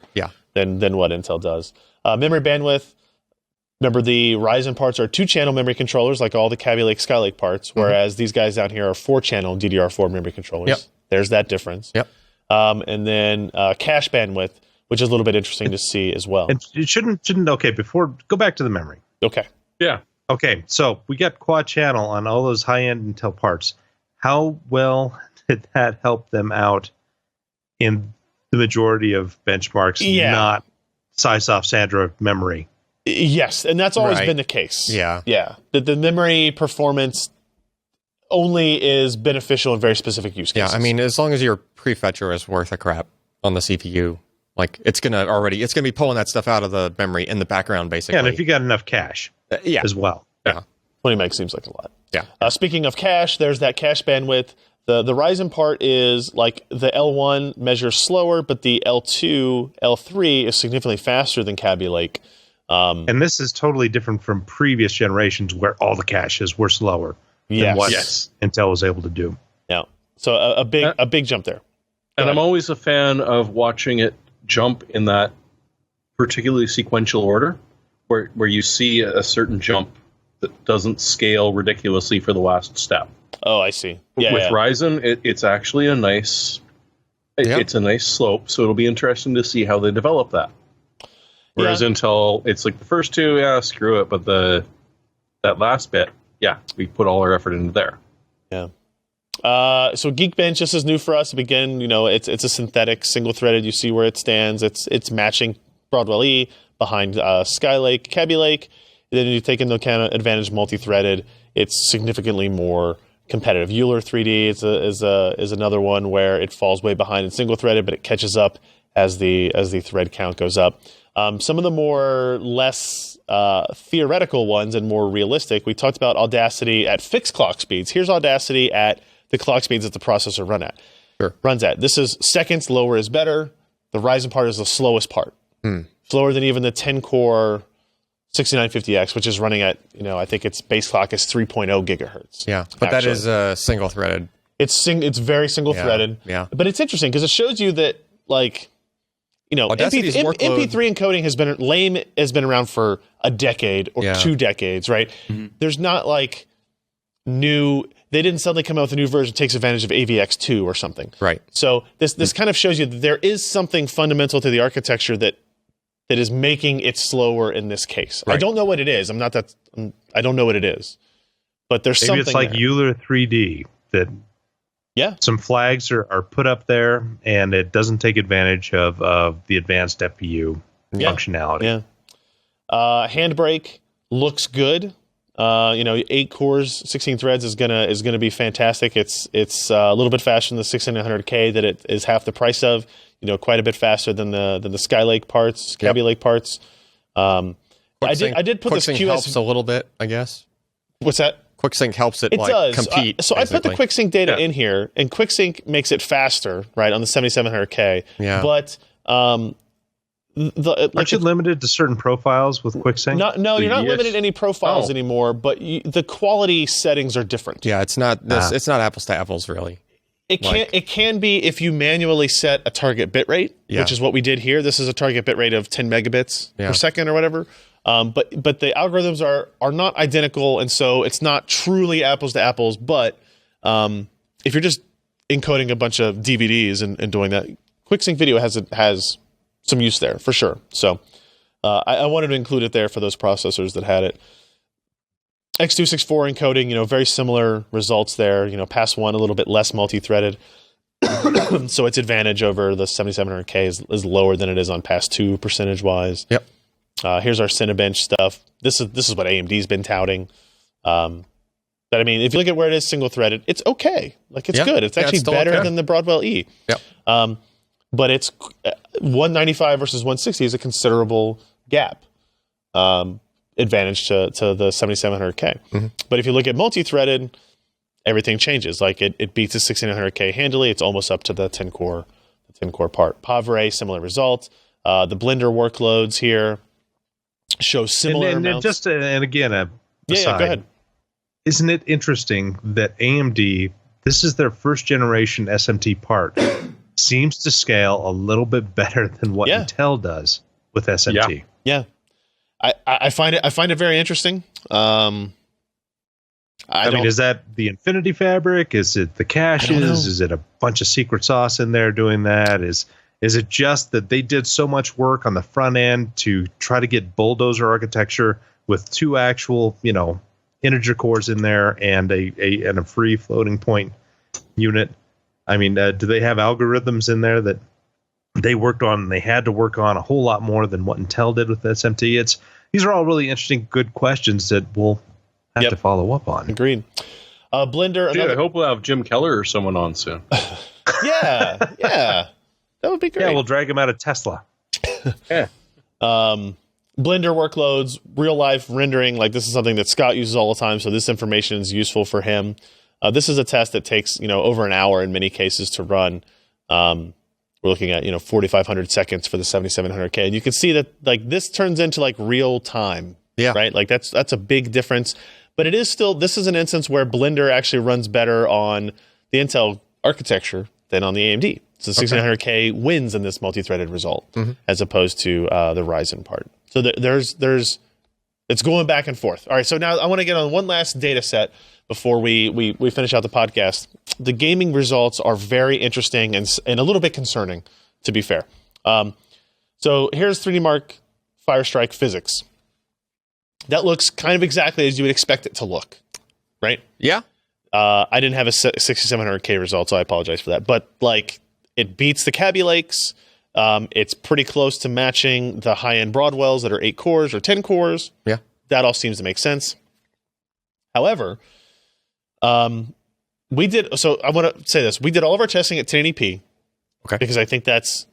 Than what Intel does. Memory bandwidth. Remember, the Ryzen parts are 2-channel memory controllers, like all the Kaby Lake Skylake parts, whereas these guys down here are 4-channel DDR4 memory controllers. Yep. There's that difference. Yep. And then cache bandwidth, which is a little bit interesting to see as well. And it shouldn't. Okay, go back to the memory. Okay. Yeah. Okay, so we got quad channel on all those high-end Intel parts. How well did that help them out in the majority of benchmarks, not Sysoft Sandra memory? Yes, and that's always been the case. Yeah. The memory performance only is beneficial in very specific use cases. Yeah, I mean, as long as your prefetcher is worth a crap on the CPU, like it's gonna be pulling that stuff out of the memory in the background, basically. Yeah, and if you got enough cache, as well. Yeah, 20 meg seems like a lot. Yeah. Speaking of cache, there's that cache bandwidth. The Ryzen part is like the L1 measures slower, but the L2, L3 is significantly faster than Kaby Lake. And this is totally different from previous generations where all the caches were slower than what Intel was able to do. Yeah. So a big jump there. And I'm always a fan of watching it jump in that particularly sequential order where you see a certain jump that doesn't scale ridiculously for the last step. Oh, I see. With Ryzen, it's actually a nice slope, so it'll be interesting to see how they develop that. Whereas Intel, it's like the first two, screw it, but that last bit, we put all our effort into there. Yeah. So Geekbench, this is new for us. Again, it's a synthetic, single-threaded. You see where it stands. It's matching Broadwell E behind Skylake, Kaby Lake. Then you take into account advantage multi-threaded. It's significantly more competitive. Euler 3D is another one where it falls way behind in single-threaded, but it catches up as the thread count goes up. Some of the less theoretical ones and more realistic, we talked about Audacity at fixed clock speeds. Here's Audacity at the clock speeds that the processor runs at. This is seconds, lower is better. The Ryzen part is the slowest part. Slower than even the 10-core 6950X, which is running at, I think its base clock is 3.0 gigahertz. Yeah, but that is single-threaded. It's very single-threaded. Yeah. But it's interesting because it shows you that, MP3 encoding has been around for a decade or 2 decades, right? Mm-hmm. There's not they didn't suddenly come out with a new version that takes advantage of AVX2 or something. Right. So this kind of shows you that there is something fundamental to the architecture that is making it slower in this case. Right. I don't know what it is. I don't know what it is. But there's something it's like there. Euler 3D that some flags are put up there and it doesn't take advantage of the advanced FPU functionality. Yeah. Handbrake looks good. 8 cores, 16 threads is gonna be fantastic. It's a little bit faster than the 6900K that it is half the price of. Quite a bit faster than the Skylake parts, Kaby Lake parts. I did put this QS helps a little bit, I guess. What's that? QuickSync helps it does. compete. So basically. I put the QuickSync data in here, and QuickSync makes it faster, right, on the 7700K. Yeah. But aren't you limited to certain profiles with QuickSync? No, you're not limited to any profiles anymore. But the quality settings are different. Yeah, it's not it's not apples to apples, really. It can be if you manually set a target bitrate, which is what we did here. This is a target bitrate of 10 megabits per second or whatever. But the algorithms are not identical, and so it's not truly apples to apples. But if you're just encoding a bunch of DVDs and doing that, QuickSync Video has some use there for sure. So I wanted to include it there for those processors that had it. X264 encoding, very similar results there. Pass 1 a little bit less multi-threaded. So its advantage over the 7700K is lower than it is on Pass 2 percentage-wise. Yep. Here's our Cinebench stuff. This is what AMD's been touting. But I mean, if you look at where it is single-threaded, it's okay. It's good. It's actually better than the Broadwell E. Yep. But it's 195 versus 160 is a considerable gap. Advantage to the 7700K. Mm-hmm. But if you look at multi-threaded, everything changes. It beats the 6900K handily. It's almost up to the 10-core part. Pavre, similar result. The Blender workloads here show similar amounts. And again, aside, go ahead. Isn't it interesting that AMD, this is their first generation SMT part, seems to scale a little bit better than what Intel does with SMT. Yeah. I find it very interesting. I mean, is that the Infinity Fabric? Is it the caches? Is it a bunch of secret sauce in there doing that? Is it just that they did so much work on the front end to try to get bulldozer architecture with 2 actual, integer cores in there and a free floating point unit? I mean, do they have algorithms in there that they worked on and they had to work on a whole lot more than what Intel did with SMT? These are all really interesting, good questions that we'll have to follow up on. Agreed. Blender. Dude, I hope we'll have Jim Keller or someone on soon. yeah, that would be great. Yeah, we'll drag him out of Tesla. Yeah. Blender workloads, real life rendering. Like this is something that Scott uses all the time, so this information is useful for him. This is a test that takes over an hour in many cases to run. We're looking at 4,500 seconds for the 7700K, and you can see that like this turns into like real time. Yeah. Right. Like that's a big difference, but it is still. This is an instance where Blender actually runs better on the Intel architecture than on the AMD. So the 1600K wins in this multi-threaded result as opposed to the Ryzen part. So there's it's going back and forth. All right. So now I want to get on one last data set before we finish out the podcast. The gaming results are very interesting and a little bit concerning, to be fair. So here's 3D Mark Firestrike physics. That looks kind of exactly as you would expect it to look, right? Yeah. I didn't have a 6700K result, so I apologize for that. But like, it beats the Kaby Lakes. It's pretty close to matching the high-end Broadwells that are 8 cores or 10 cores. Yeah. That all seems to make sense. However, we did. So I want to say this: we did all of our testing at 1080p, because I think that's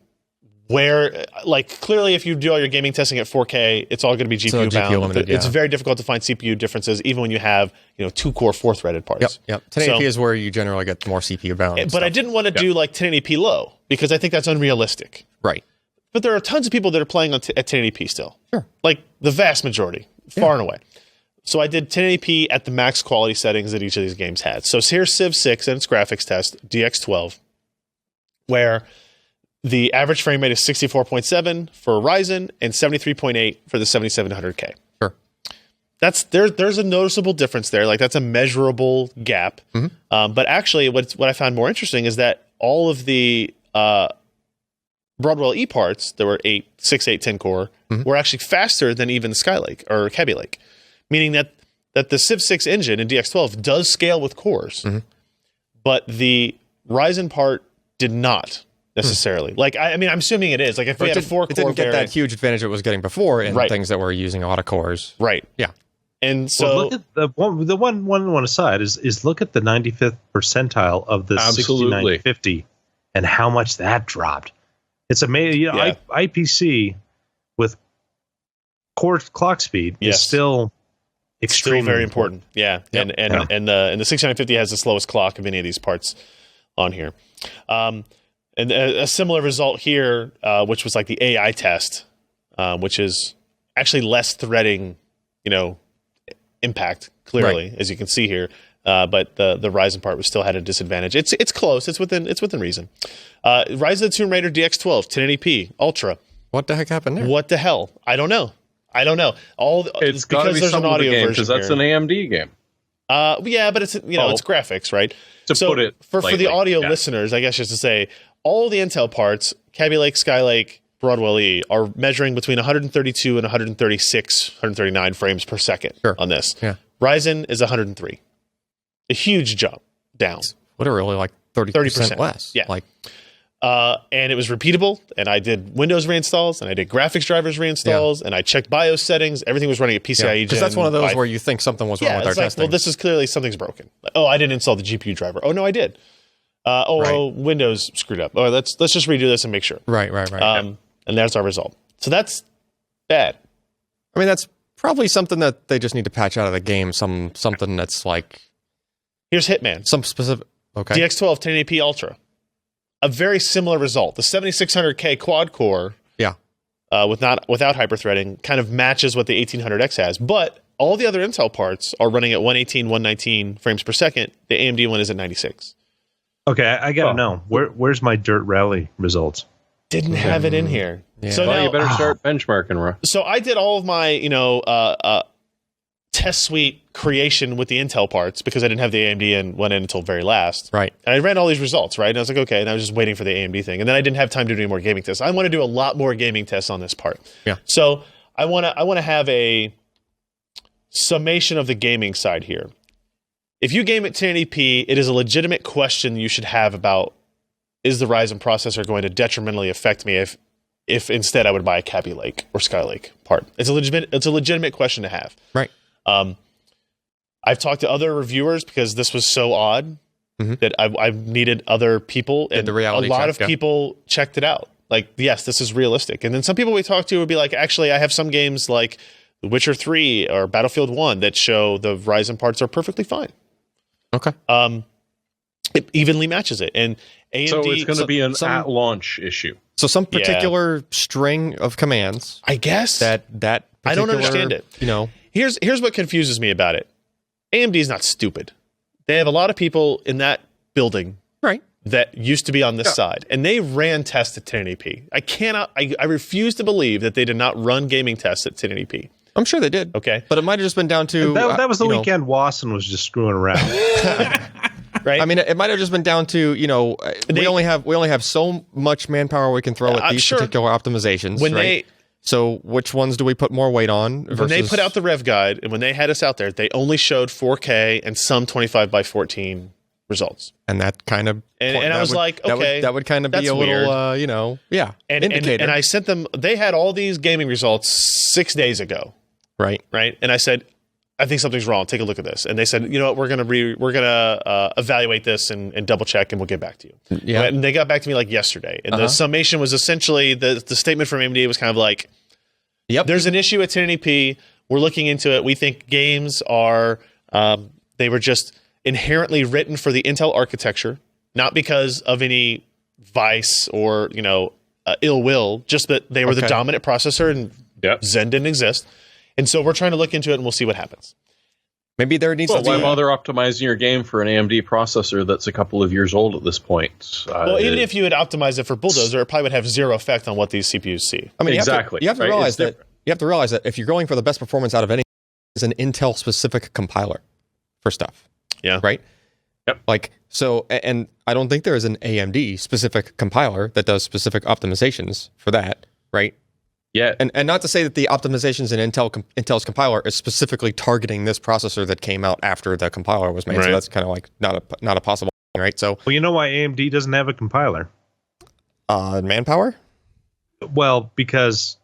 where, like, clearly, if you do all your gaming testing at 4K, it's all going to be GPU bound. limited, It's very difficult to find CPU differences, even when you have 2-core 4-threaded parts. Yep. 1080p is where you generally get more CPU bound. But I didn't want to do like 1080p low because I think that's unrealistic. Right. But there are tons of people that are playing at 1080p still. Sure. Like the vast majority, far and away. So I did 1080p at the max quality settings that each of these games had. So here's Civ 6 and its graphics test, DX12, where the average frame rate is 64.7 for Ryzen and 73.8 for the 7700K. Sure. There's a noticeable difference there. Like that's a measurable gap. But actually, what I found more interesting is that all of the Broadwell E parts that were 6, 8, 10 core were actually faster than even Skylake or Kaby Lake, meaning that the Civ 6 engine in DX12 does scale with cores, but the Ryzen part did not necessarily. Like, I mean, I'm assuming it is. Like, if we had a 4-core it didn't get that huge advantage it was getting before in Right. things that were using a lot of cores. Right. Yeah. And so Well, look at the one aside is look at the 95th percentile of the Absolutely. 6950 and how much that dropped. It's amazing. IPC with core clock speed is still extremely still very important. Yeah. Yep. And the 6950 has the slowest clock of any of these parts on here. And a similar result here, which was like the AI test, which is actually less threading, impact clearly, as you can see here. But the Ryzen part was still had a disadvantage. It's close. It's within reason. Rise of the Tomb Raider DX12 1080p Ultra. What the heck happened there? What the hell? I don't know. It's got to be there's some an of the audio game version because that's here. an AMD game. Yeah, but it's it's graphics, right? To put it for the lightly, audio listeners, I guess just to say, all the Intel parts, Kaby Lake, Skylake, Broadwell E, are measuring between 132 and 136, 139 frames per second on this. Yeah. Ryzen is 103. A huge jump down. Literally like 30% less. Yeah. Like, and it was repeatable, and I did Windows reinstalls, and I did graphics drivers reinstalls, and I checked BIOS settings. Everything was running at PCIe Gen. because that's one of those where you think something was wrong with our testing. Well, this is clearly something's broken. Oh, I didn't install the GPU driver. Oh, no, I did. Oh, Windows screwed up. Oh, let's just redo this and make sure. Right. And there's our result. So that's bad. I mean, that's probably something that they just need to patch out of the game. Something that's like... Here's Hitman. Some specific... Okay. DX12 1080p Ultra. A very similar result. The 7600K quad core, without hyperthreading, kind of matches what the 1800X has. But all the other Intel parts are running at 118, 119 frames per second. The AMD one is at 96. Okay, I gotta know where's my Dirt Rally results? Didn't have it in here. Yeah. So Well, now, you better start benchmarking, Russ. So I did all of my, test suite creation with the Intel parts because I didn't have the AMD and went in until very last. Right. And I ran all these results, right? And I was like, okay. And I was just waiting for the AMD thing. And then I didn't have time to do any more gaming tests. I want to do a lot more gaming tests on this part. Yeah. So I want to have a summation of the gaming side here. If you game at 1080p, it is a legitimate question you should have about, is the Ryzen processor going to detrimentally affect me if instead I would buy a Kaby Lake or Skylake part? It's a legitimate question to have. Right. I've talked to other reviewers because this was so odd that I needed other people, and a lot of people checked it out. Like, yes, this is realistic. And then some people we talked to would be like, actually, I have some games like The Witcher 3 or Battlefield 1 that show the Ryzen parts are perfectly fine. Okay. It evenly matches it. And AMD, so it's going to be an at-launch issue. So some particular string of commands, I guess, that I don't understand it. You know, here's what confuses me about it. AMD is not stupid. They have a lot of people in that building, right, that used to be on this side, and they ran tests at 1080p. I refuse to believe that they did not run gaming tests at 1080p. I'm sure they did. Okay, but it might have just been down to that was the weekend Wasson was just screwing around. Right. I mean, it might have just been down to, you know, we only have so much manpower we can throw at these particular optimizations. So which ones do we put more weight on? When they put out the rev guide and when they had us out there, they only showed 4K and some 25x14 results. And that kind of and I was like, okay, that would kind of be a little, you know, indicator. And I sent them. They had all these gaming results 6 days ago. Right. And I said, I think something's wrong. Take a look at this. And they said, you know what, we're gonna evaluate this and double check, and we'll get back to you. Yeah. And they got back to me like yesterday. And the summation was essentially the statement from AMD was kind of like, there's an issue at 1080p. We're looking into it. We think games are they were just inherently written for the Intel architecture, not because of any vice or ill will, just that they were the dominant processor and Zen didn't exist. And so we're trying to look into it, and we'll see what happens. Maybe there needs to be... Why bother optimizing your game for an AMD processor that's a couple of years old at this point? Well, even if you had optimized it for Bulldozer, it probably would have zero effect on what these CPUs see. I mean, exactly. You have to realize that if you're going for the best performance out of any, is an Intel-specific compiler for stuff. Yeah. Right? Yep. Like, so, and I don't think there is an AMD-specific compiler that does specific optimizations for that, right? Yeah, and not to say that the optimizations in Intel's compiler is specifically targeting this processor that came out after the compiler was made. Right. So that's kind of like not a possible thing, right? So, well, you know why AMD doesn't have a compiler? Manpower. Well, because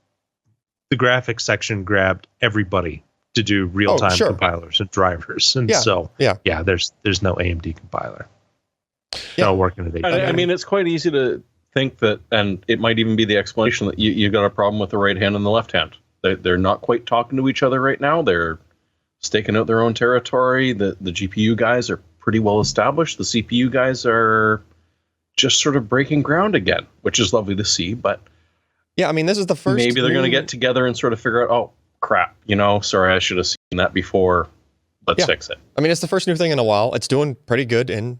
the graphics section grabbed everybody to do real-time compilers and drivers, and there's no AMD compiler. No working at AMD. I mean, it's quite easy to think that, and it might even be the explanation that you got a problem with the right hand and the left hand. They're not quite talking to each other right now. They're staking out their own territory. The GPU guys are pretty well established. The CPU guys are just sort of breaking ground again, which is lovely to see. But yeah, I mean, this is the first. Maybe they're going to get together and sort of figure out, oh crap, sorry, I should have seen that before. Let's fix it. I mean, it's the first new thing in a while. It's doing pretty good in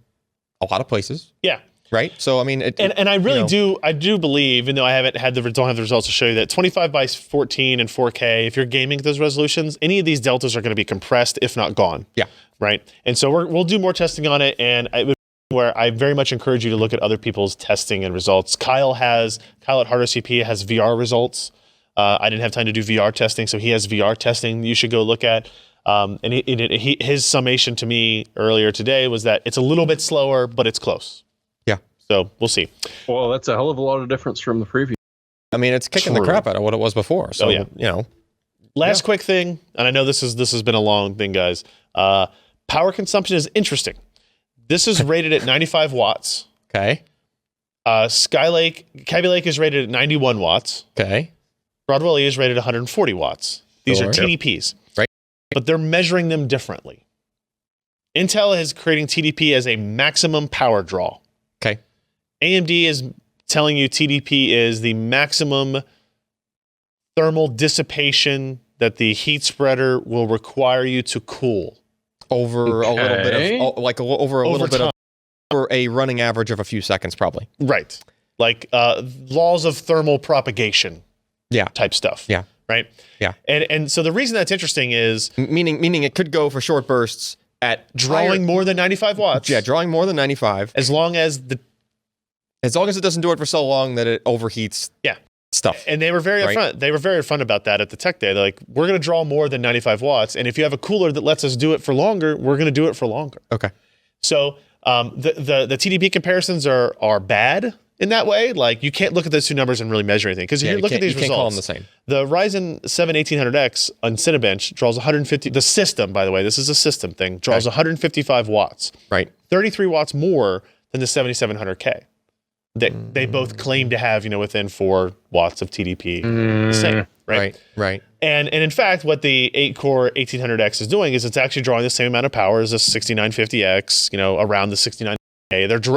a lot of places. Yeah. Right. So I mean, and I really do believe, even though I don't have the results to show you, that 25x14 and 4K, if you're gaming at those resolutions, any of these deltas are going to be compressed, if not gone. Yeah. Right. And so we'll do more testing on it, and where I very much encourage you to look at other people's testing and results. Kyle at Harder CP has VR results. I didn't have time to do VR testing, so he has VR testing you should go look at. And his summation to me earlier today was that it's a little bit slower, but it's close. So we'll see. Well, that's a hell of a lot of difference from the preview. I mean, it's kicking the crap out of what it was before. So, Last quick thing, and I know this has been a long thing, guys. Power consumption is interesting. This is rated at 95 watts. Okay. Kaby Lake is rated at 91 watts. Okay. Broadwell E is rated at 140 watts. These are TDPs. Right. But they're measuring them differently. Intel is creating TDP as a maximum power draw. Okay. AMD is telling you TDP is the maximum thermal dissipation that the heat spreader will require you to cool over a little bit of over a running average of a few seconds, probably. Right, like laws of thermal propagation. Type stuff. Yeah. Right. Yeah. And so the reason that's interesting is meaning it could go for short bursts at drawing more than 95 watts. Yeah, drawing more than 95, as long as it doesn't do it for so long that it overheats. Yeah. Stuff. And they were very upfront. They were very upfront about that at the tech day. They're like, we're going to draw more than 95 watts, and if you have a cooler that lets us do it for longer, we're going to do it for longer. Okay. So the TDP comparisons are bad in that way. Like, you can't look at those two numbers and really measure anything. Because if you look at these you can't call them results, the same. the Ryzen 7 1800X on Cinebench draws 150. The system, by the way, this is a system thing, draws 155 watts. Right. 33 watts more than the 7700K. They both claim to have, within 4 watts of TDP. The same, Right. And in fact, what the 8-core 1800X is doing is it's actually drawing the same amount of power as the 6950X, around the 69K.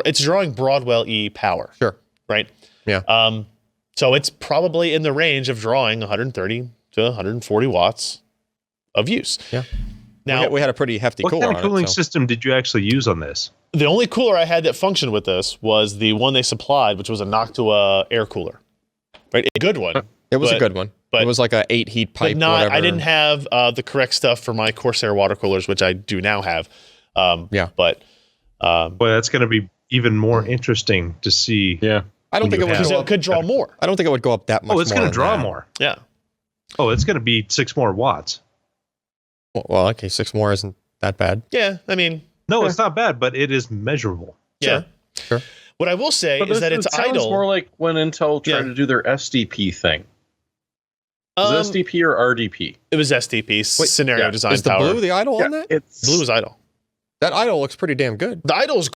It's drawing Broadwell E power. Sure. Right? Yeah. So it's probably in the range of drawing 130 to 140 watts of use. Yeah. Now, we had a pretty hefty cooler on it. What kind of cooling system did you actually use on this? The only cooler I had that functioned with this was the one they supplied, which was a Noctua air cooler. Right? A good one. It was a good one. But it was like a 8 heat pipe. But whatever. I didn't have the correct stuff for my Corsair water coolers, which I do now have. But boy, that's going to be even more interesting to see. Yeah. I don't think it would because it could draw more. I don't think it would go up that much. Oh, it's going to draw that. more. Yeah. Oh, it's going to be 6 more watts. Well, okay, 6 more isn't that bad. Yeah, I mean, no, it's not bad, but it is measurable. Yeah. Sure. What I will say is that it's sounds idle. more like when Intel tried to do their SDP thing. Is it SDP or RDP? It was SDP, scenario design is the power. blue the idle on that? Blue is idle. That idle looks pretty damn good. The idle is.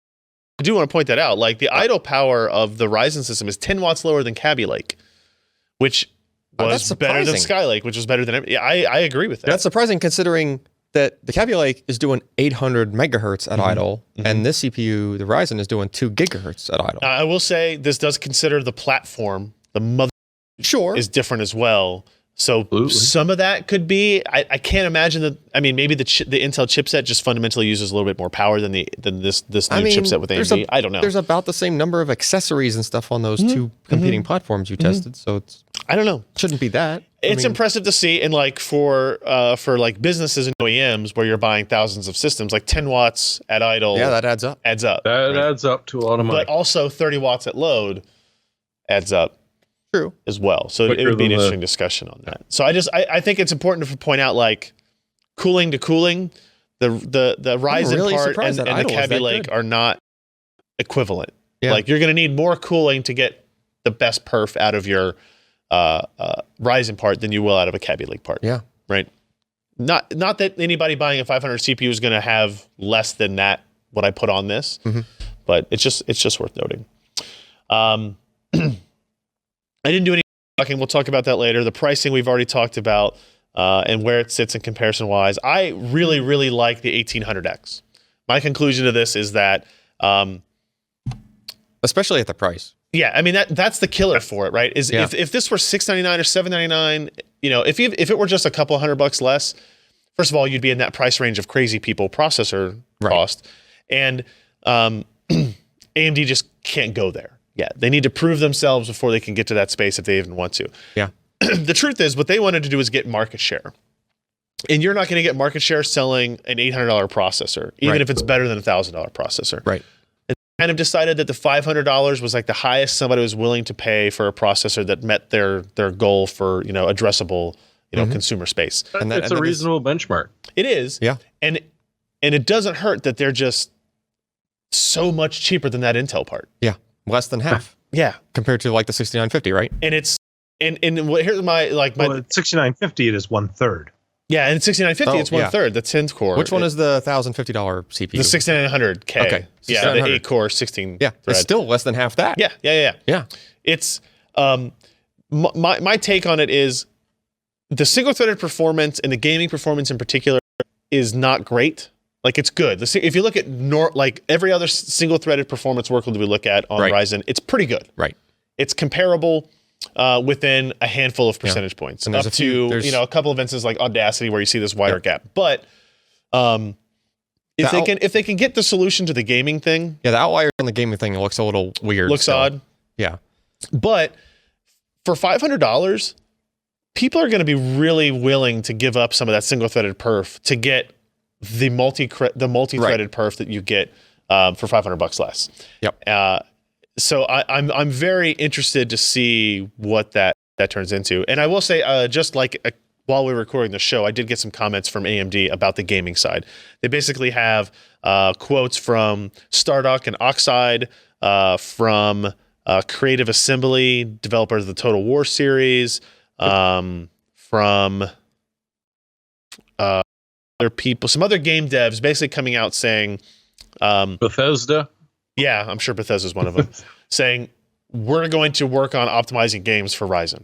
I do want to point that out. Like, the idle power of the Ryzen system is 10 watts lower than Kaby Lake, which was better than Skylake, which was better than. I agree with that. That's surprising considering that the Kaby Lake is doing 800 megahertz at idle, and this CPU, the Ryzen, is doing 2 gigahertz at idle. I will say this does consider the platform, the mother is different as well. So some of that could be. I can't imagine that. I mean, maybe the Intel chipset just fundamentally uses a little bit more power than this new chipset with AMD. I don't know. There's about the same number of accessories and stuff on those two competing platforms you tested, so it's. I don't know. Shouldn't be that. It's impressive to see, and like for like businesses and OEMs where you're buying thousands of systems, like 10 watts at idle. Yeah, that adds up. That adds up to a lot of money. But also 30 watts at load adds up. True. As well. So it would be an interesting discussion on that. So I think it's important to point out, like, cooling to cooling, the Ryzen really part and the Kaby Lake are not equivalent. Yeah. Like, you're going to need more cooling to get the best perf out of your Ryzen part than you will out of a Kaby Lake part. Yeah. Right. Not that anybody buying a 500 CPU is going to have less than that, what I put on this, but it's just worth noting. I didn't do any talking. We'll talk about that later. The pricing we've already talked about and where it sits in comparison wise. I really, really like the 1800X. My conclusion to this is that, especially at the price. Yeah, I mean that's the killer for it, right? If this were $699 or $799, if it were just a couple $100 less, first of all, you'd be in that price range of crazy people processor cost, and AMD just can't go there. Yeah, they need to prove themselves before they can get to that space if they even want to. Yeah. The truth is, what they wanted to do is get market share. And you're not going to get market share selling an $800 processor, even if it's better than a $1,000 processor. Right. And they kind of decided that the $500 was like the highest somebody was willing to pay for a processor that met their goal for, addressable, consumer space. And it's a reasonable benchmark. It is. Yeah. And it doesn't hurt that they're just so much cheaper than that Intel part. Yeah. Less than half. Yeah. Compared to like the 6950, right? And it's here's my 6950 it is 1/3. Yeah, and 6950 it's 1/3, the 10th core. Which one is the $1,050 CPU? The 6900K. Okay. Yeah, the 8-core 16 thread. It's still less than half that. Yeah. It's my take on it is the single-threaded performance and the gaming performance in particular is not great. Like, it's good. If you look at like every other single-threaded performance workload we look at on Ryzen, it's pretty good. Right. It's comparable within a handful of percentage points, and up to a couple of instances like Audacity where you see this wider gap. But if they can get the solution to the gaming thing, the outlier on the gaming thing looks a little weird. Looks odd. Yeah. But for $500, people are going to be really willing to give up some of that single-threaded perf to get the multi-threaded perf that you get for $500 less. Yep. So I'm very interested to see what that turns into. And I will say, just like while we were recording the show, I did get some comments from AMD about the gaming side. They basically have quotes from Stardock and Oxide, from Creative Assembly, developers of the Total War series, from other people, some other game devs basically coming out saying, Bethesda. Yeah, I'm sure Bethesda's one of them, saying we're going to work on optimizing games for Ryzen.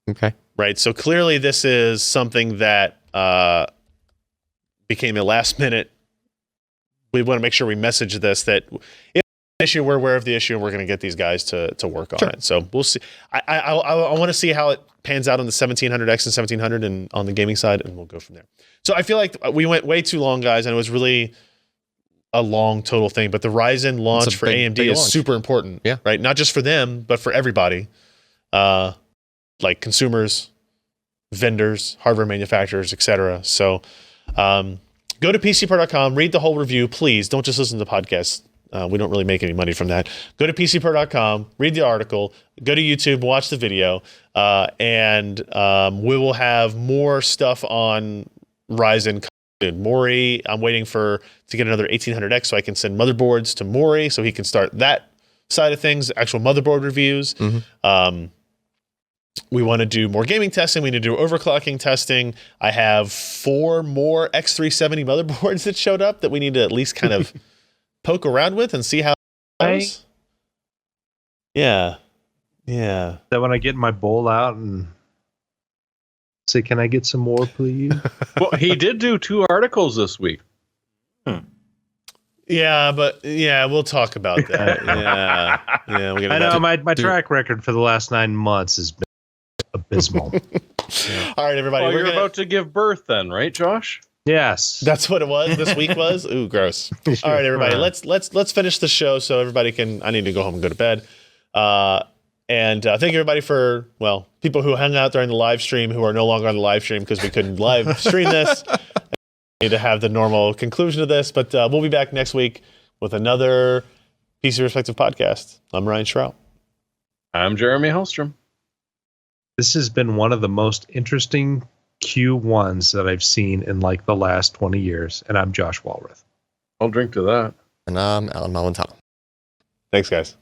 Okay. Right. So clearly this is something that became a last minute. We want to make sure we message this, that if it's an issue, we're aware of the issue and we're going to get these guys to work on it. So we'll see. I want to see how it pans out on the 1700X and 1700 and on the gaming side, and we'll go from there. So I feel like we went way too long, guys, and it was really a long total thing. But the Ryzen launch for AMD is super important. Yeah. Right. Not just for them, but for everybody. Like consumers, vendors, hardware manufacturers, etc. So go to PCPro.com, read the whole review, please. Don't just listen to the podcast. We don't really make any money from that. Go to PCPro.com, read the article, go to YouTube, watch the video, and we will have more stuff on Ryzen. Maury, I'm waiting to get another 1800X so I can send motherboards to Maury so he can start that side of things, actual motherboard reviews. Mm-hmm. We want to do more gaming testing. We need to do overclocking testing. I have 4 more X370 motherboards that showed up that we need to at least kind of poke around with and see how it goes. Yeah. That when I get my bowl out and say, can I get some more, please? Well, he did do 2 articles this week. Yeah, but we'll talk about that. Yeah. I know my track record for the last 9 months has been abysmal. Yeah. All right, everybody. Well, you're about to give birth then, right, Josh? Yes. That's what it was. This week was. Ooh, gross. All right, everybody. Let's finish the show so everybody can. I need to go home and go to bed. And thank everybody for people who hung out during the live stream who are no longer on the live stream because we couldn't live stream this. We need to have the normal conclusion of this, but we'll be back next week with another PC Perspective podcast. I'm Ryan Shrout. I'm Jeremy Hellstrom. This has been one of the most interesting Q1s that I've seen in like the last 20 years, and I'm Josh Walrath. I'll drink to that. And I'm Alan Malentano. Thanks, guys.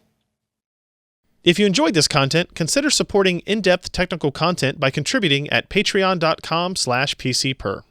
If you enjoyed this content, consider supporting in-depth technical content by contributing at patreon.com/PCPer.